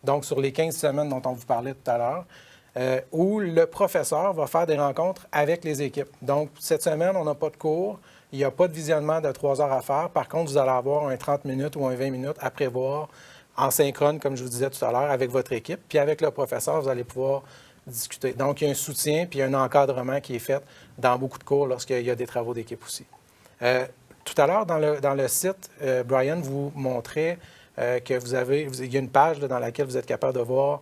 Speaker 4: donc sur les 15 semaines dont on vous parlait tout à l'heure, où le professeur va faire des rencontres avec les équipes. Donc, cette semaine, on n'a pas de cours, il n'y a pas de visionnement de 3 heures à faire. Par contre, vous allez avoir un 30 minutes ou un 20 minutes à prévoir en synchrone, comme je vous disais tout à l'heure, avec votre équipe. Puis avec le professeur, vous allez pouvoir discuter. Donc, il y a un soutien puis un encadrement qui est fait dans beaucoup de cours lorsqu'il y a des travaux d'équipe aussi. Tout à l'heure, dans le site, Brian vous montrait il y a une page là, dans laquelle vous êtes capable de voir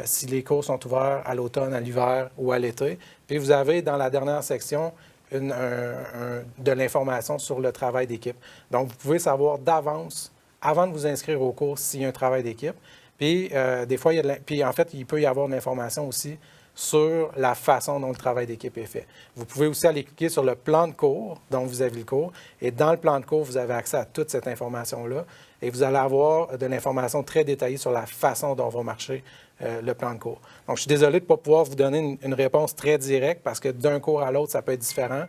Speaker 4: si les cours sont ouverts à l'automne, à l'hiver ou à l'été. Puis vous avez dans la dernière section de l'information sur le travail d'équipe. Donc, vous pouvez savoir d'avance, avant de vous inscrire au cours, s'il y a un travail d'équipe. Puis, des fois, puis en fait, il peut y avoir de l'information aussi sur la façon dont le travail d'équipe est fait. Vous pouvez aussi aller cliquer sur le plan de cours dont vous avez le cours. Et dans le plan de cours, vous avez accès à toute cette information-là. Et vous allez avoir de l'information très détaillée sur la façon dont va marcher le plan de cours. Donc, je suis désolé de ne pas pouvoir vous donner une réponse très directe parce que d'un cours à l'autre, ça peut être différent,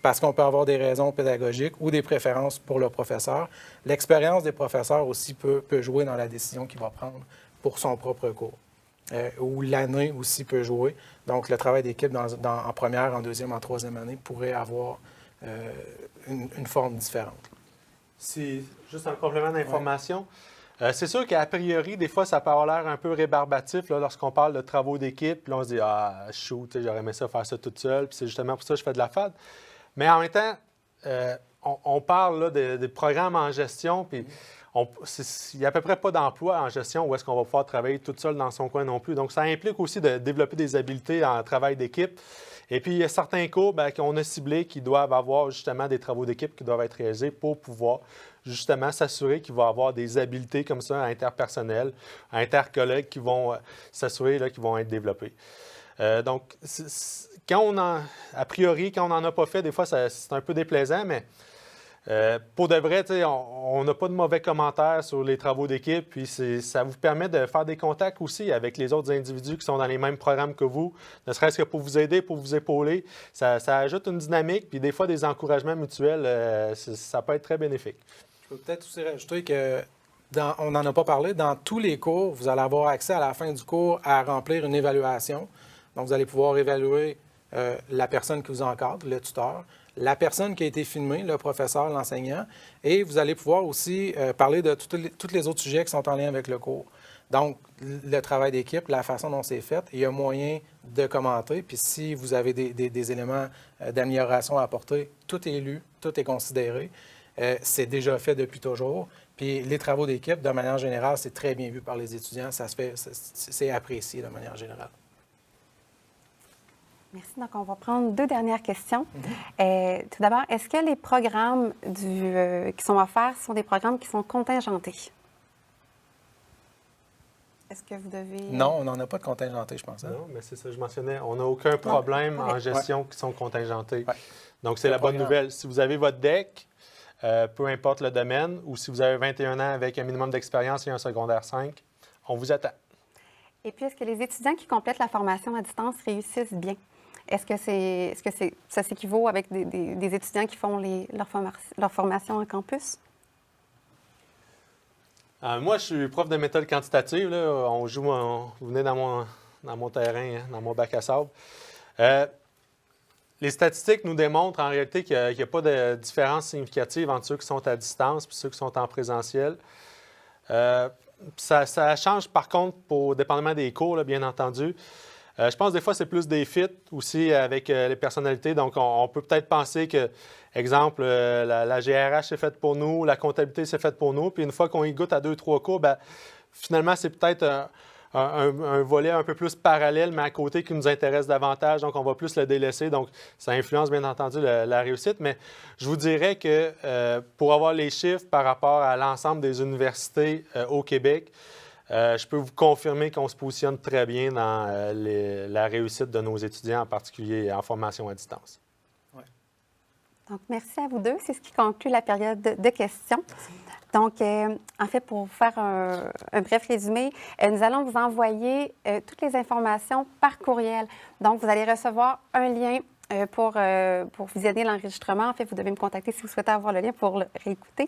Speaker 4: parce qu'on peut avoir des raisons pédagogiques ou des préférences pour le professeur. L'expérience des professeurs aussi peut jouer dans la décision qu'il va prendre pour son propre cours. Ou l'année aussi peut jouer. Donc, le travail d'équipe en première, en deuxième, en troisième année pourrait avoir une forme différente.
Speaker 1: C'est juste un complément d'information. C'est sûr qu'à priori, des fois, ça peut avoir l'air un peu rébarbatif là, lorsqu'on parle de travaux d'équipe. Puis là, on se dit « Ah, shoot, j'aurais aimé ça faire ça toute seule. » Puis c'est justement pour ça que je fais de la FAD. Mais en même temps, on parle là, des programmes en gestion. Puis il n'y a à peu près pas d'emploi en gestion où est-ce qu'on va pouvoir travailler toute seule dans son coin non plus. Donc, ça implique aussi de développer des habiletés en travail d'équipe. Et puis, il y a certains cours qu'on a ciblés qui doivent avoir justement des travaux d'équipe qui doivent être réalisés pour pouvoir justement s'assurer qu'il va y avoir des habiletés comme ça interpersonnelles, intercollègues qui vont s'assurer qu'ils vont être développés. Donc, a priori, quand on n'en a pas fait, des fois, c'est un peu déplaisant, mais pour de vrai, on n'a pas de mauvais commentaires sur les travaux d'équipe, puis ça vous permet de faire des contacts aussi avec les autres individus qui sont dans les mêmes programmes que vous, ne serait-ce que pour vous aider, pour vous épauler. Ça ajoute une dynamique, puis des fois, des encouragements mutuels, ça peut être très bénéfique.
Speaker 4: Je peux peut-être aussi rajouter que, on n'en a pas parlé, dans tous les cours, vous allez avoir accès à la fin du cours à remplir une évaluation. Donc, vous allez pouvoir évaluer la personne qui vous encadre, le tuteur, la personne qui a été filmée, le professeur, l'enseignant, et vous allez pouvoir aussi parler de tous les autres sujets qui sont en lien avec le cours. Donc, le travail d'équipe, la façon dont c'est fait, il y a moyen de commenter. Puis si vous avez des éléments d'amélioration à apporter, tout est lu, tout est considéré. C'est déjà fait depuis toujours. Puis les travaux d'équipe, de manière générale, c'est très bien vu par les étudiants. Ça se fait, c'est apprécié de manière générale.
Speaker 3: Merci. Donc, on va prendre 2 dernières questions. Tout d'abord, est-ce que les programmes qui sont offerts sont des programmes qui sont contingentés? Est-ce que vous devez...
Speaker 4: Non, on n'en a pas de contingenté, je pense. Hein?
Speaker 1: Non, mais c'est ça, je mentionnais. On n'a aucun problème en gestion qui sont contingentés.
Speaker 4: Ouais.
Speaker 1: Donc, c'est la bonne nouvelle. Si vous avez votre DEC, peu importe le domaine, ou si vous avez 21 ans avec un minimum d'expérience et un secondaire 5, on vous attend.
Speaker 3: Et puis, est-ce que les étudiants qui complètent la formation à distance réussissent bien? Est-ce que ça s'équivaut avec des étudiants qui font leur formation en campus?
Speaker 1: Moi, je suis prof de méthode quantitative. Là. On joue, vous venez dans mon terrain, hein, dans mon bac à sable. Les statistiques nous démontrent en réalité qu'il n'y a pas de différence significative entre ceux qui sont à distance et ceux qui sont en présentiel. Ça change par contre, dépendamment des cours, là, bien entendu. Je pense que des fois, c'est plus des fits aussi avec les personnalités. Donc, on peut peut-être penser que, exemple, la GRH c'est faite pour nous, la comptabilité c'est faite pour nous. Puis une fois qu'on y goûte à 2-3 cours, bien, finalement, c'est peut-être un volet un peu plus parallèle, mais à côté qui nous intéresse davantage. Donc, on va plus le délaisser. Donc, ça influence bien entendu la réussite. Mais je vous dirais que pour avoir les chiffres par rapport à l'ensemble des universités au Québec, je peux vous confirmer qu'on se positionne très bien dans la réussite de nos étudiants, en particulier en formation à distance.
Speaker 4: Ouais.
Speaker 3: Donc, merci à vous deux. C'est ce qui conclut la période de questions. Donc, en fait, pour faire un bref résumé, nous allons vous envoyer toutes les informations par courriel. Donc, vous allez recevoir un lien pour visionner l'enregistrement. En fait, vous devez me contacter si vous souhaitez avoir le lien pour le réécouter.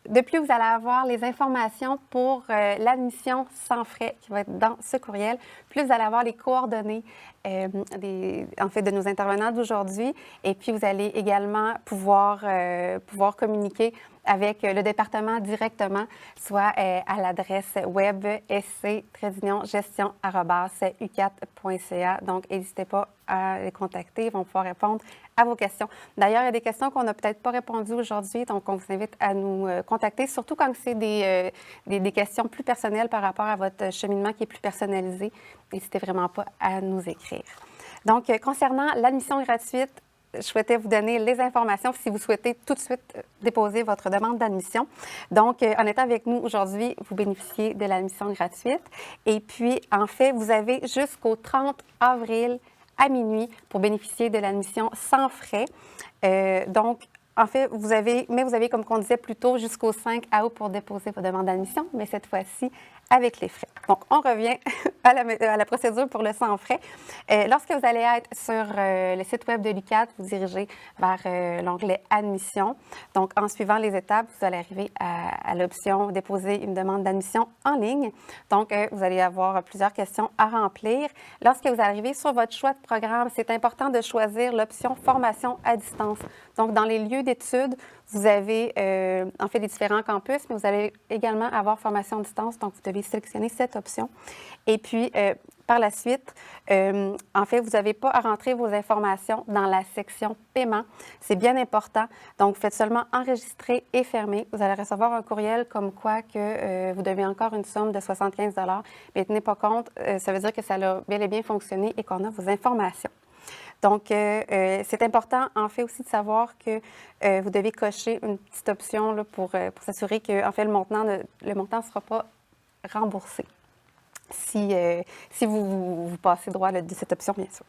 Speaker 3: De plus, vous allez avoir les informations pour l'admission sans frais qui va être dans ce courriel. Plus, vous allez avoir les coordonnées de nos intervenants d'aujourd'hui. Et puis, vous allez également pouvoir communiquer avec le département directement, soit à l'adresse web sc-gestion@ucat.ca. Donc, n'hésitez pas à les contacter. Ils vont pouvoir répondre à vos questions. D'ailleurs, il y a des questions qu'on n'a peut-être pas répondues aujourd'hui, donc on vous invite à nous contacter, surtout quand c'est des questions plus personnelles par rapport à votre cheminement qui est plus personnalisé. N'hésitez vraiment pas à nous écrire. Donc, concernant l'admission gratuite, je souhaitais vous donner les informations si vous souhaitez tout de suite déposer votre demande d'admission. Donc, en étant avec nous aujourd'hui, vous bénéficiez de l'admission gratuite. Et puis, en fait, vous avez jusqu'au 30 avril à minuit pour bénéficier de l'admission sans frais. Donc, en fait, vous avez, comme on disait plus tôt, jusqu'au 5 août pour déposer vos demandes d'admission, mais cette fois-ci avec les frais. Donc, on revient à la procédure pour le sans frais. Lorsque vous allez être sur le site web de l'UQAT, vous dirigez vers l'onglet « Admission ». Donc, en suivant les étapes, vous allez arriver à l'option « Déposer une demande d'admission en ligne ». Donc, vous allez avoir plusieurs questions à remplir. Lorsque vous arrivez sur votre choix de programme, c'est important de choisir l'option « Formation à distance ». Donc, dans les lieux d'études, vous avez en fait les différents campus, mais vous allez également avoir formation à distance. Donc, vous devez sélectionner cette option. Et puis, par la suite, en fait, vous n'avez pas à rentrer vos informations dans la section paiement. C'est bien important. Donc, vous faites seulement enregistrer et fermer. Vous allez recevoir un courriel comme quoi que vous devez encore une somme de 75 $. Mais tenez pas compte, ça veut dire que ça a bel et bien fonctionné et qu'on a vos informations. Donc, c'est important, en fait, aussi de savoir que vous devez cocher une petite option là, pour s'assurer que, en fait, le montant ne sera pas remboursé si vous passez droit de cette option, bien sûr.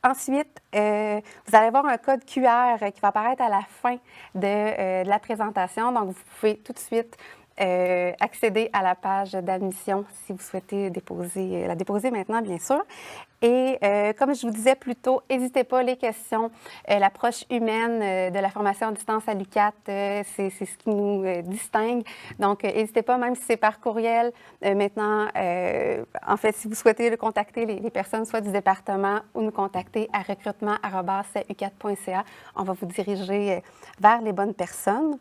Speaker 3: Ensuite, vous allez avoir un code QR qui va apparaître à la fin de la présentation. Donc, vous pouvez tout de suite accéder à la page d'admission si vous souhaitez la déposer maintenant, bien sûr. Et comme je vous disais plus tôt, n'hésitez pas, les questions, l'approche humaine de la formation à distance à l'UQAT, c'est ce qui nous distingue. Donc, n'hésitez pas, même si c'est par courriel. Maintenant, en fait, si vous souhaitez contacter les personnes, soit du département ou nous contacter à recrutement@ucat.ca, on va vous diriger vers les bonnes personnes.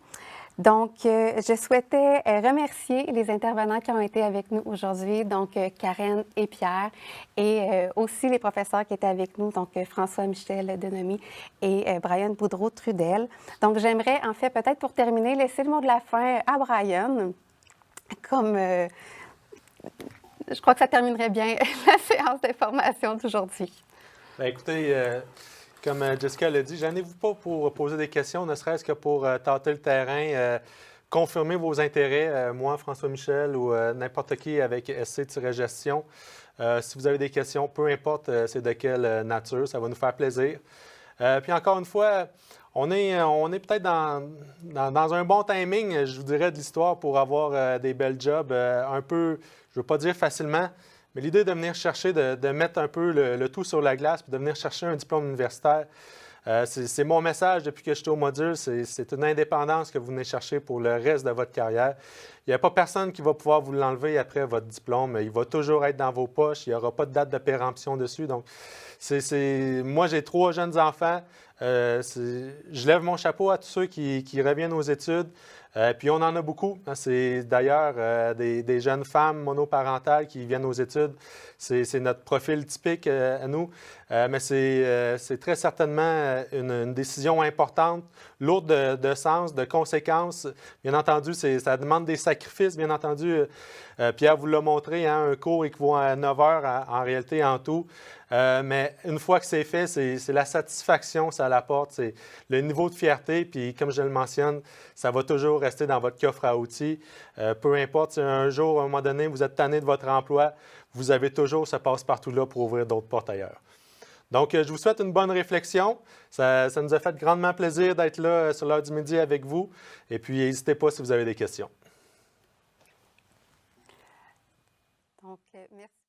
Speaker 3: Donc, je souhaitais remercier les intervenants qui ont été avec nous aujourd'hui, donc Karen et Pierre, et aussi les professeurs qui étaient avec nous, donc François-Michel Denomie et Brian Boudreau-Trudel. Donc, j'aimerais, en fait, peut-être pour terminer, laisser le mot de la fin à Brian, comme je crois que ça terminerait bien la séance d'information d'aujourd'hui.
Speaker 1: Bien, écoutez, comme Jessica l'a dit, gênez-vous pas pour poser des questions, ne serait-ce que pour tâter le terrain, confirmer vos intérêts, moi, François Michel ou n'importe qui avec SC-gestion. Si vous avez des questions, peu importe c'est de quelle nature, ça va nous faire plaisir. Puis encore une fois, on est peut-être dans un bon timing, je vous dirais, de l'histoire pour avoir des belles jobs un peu, je ne veux pas dire facilement, mais l'idée de venir chercher, de mettre un peu le tout sur la glace, puis de venir chercher un diplôme universitaire, c'est mon message depuis que j'étais au module, c'est une indépendance que vous venez chercher pour le reste de votre carrière. Il n'y a pas personne qui va pouvoir vous l'enlever après votre diplôme. Il va toujours être dans vos poches. Il n'y aura pas de date de péremption dessus. Donc, moi, j'ai 3 jeunes enfants. Je lève mon chapeau à tous ceux qui reviennent aux études. Puis on en a beaucoup. C'est d'ailleurs des jeunes femmes monoparentales qui viennent aux études. C'est notre profil typique à nous. Mais c'est très certainement une décision importante, lourde de sens, de conséquences. Bien entendu, ça demande des sacrifices, bien entendu. Pierre vous l'a montré, un cours équivaut à 9 heures en réalité en tout. Mais une fois que c'est fait, c'est la satisfaction que ça apporte, c'est le niveau de fierté. Puis comme je le mentionne, ça va toujours rester dans votre coffre à outils. Peu importe si un jour, à un moment donné, vous êtes tanné de votre emploi, vous avez toujours ce passe-partout-là pour ouvrir d'autres portes ailleurs. Donc, je vous souhaite une bonne réflexion. Ça nous a fait grandement plaisir d'être là sur l'heure du midi avec vous. Et puis, n'hésitez pas si vous avez des questions.
Speaker 3: Donc, merci.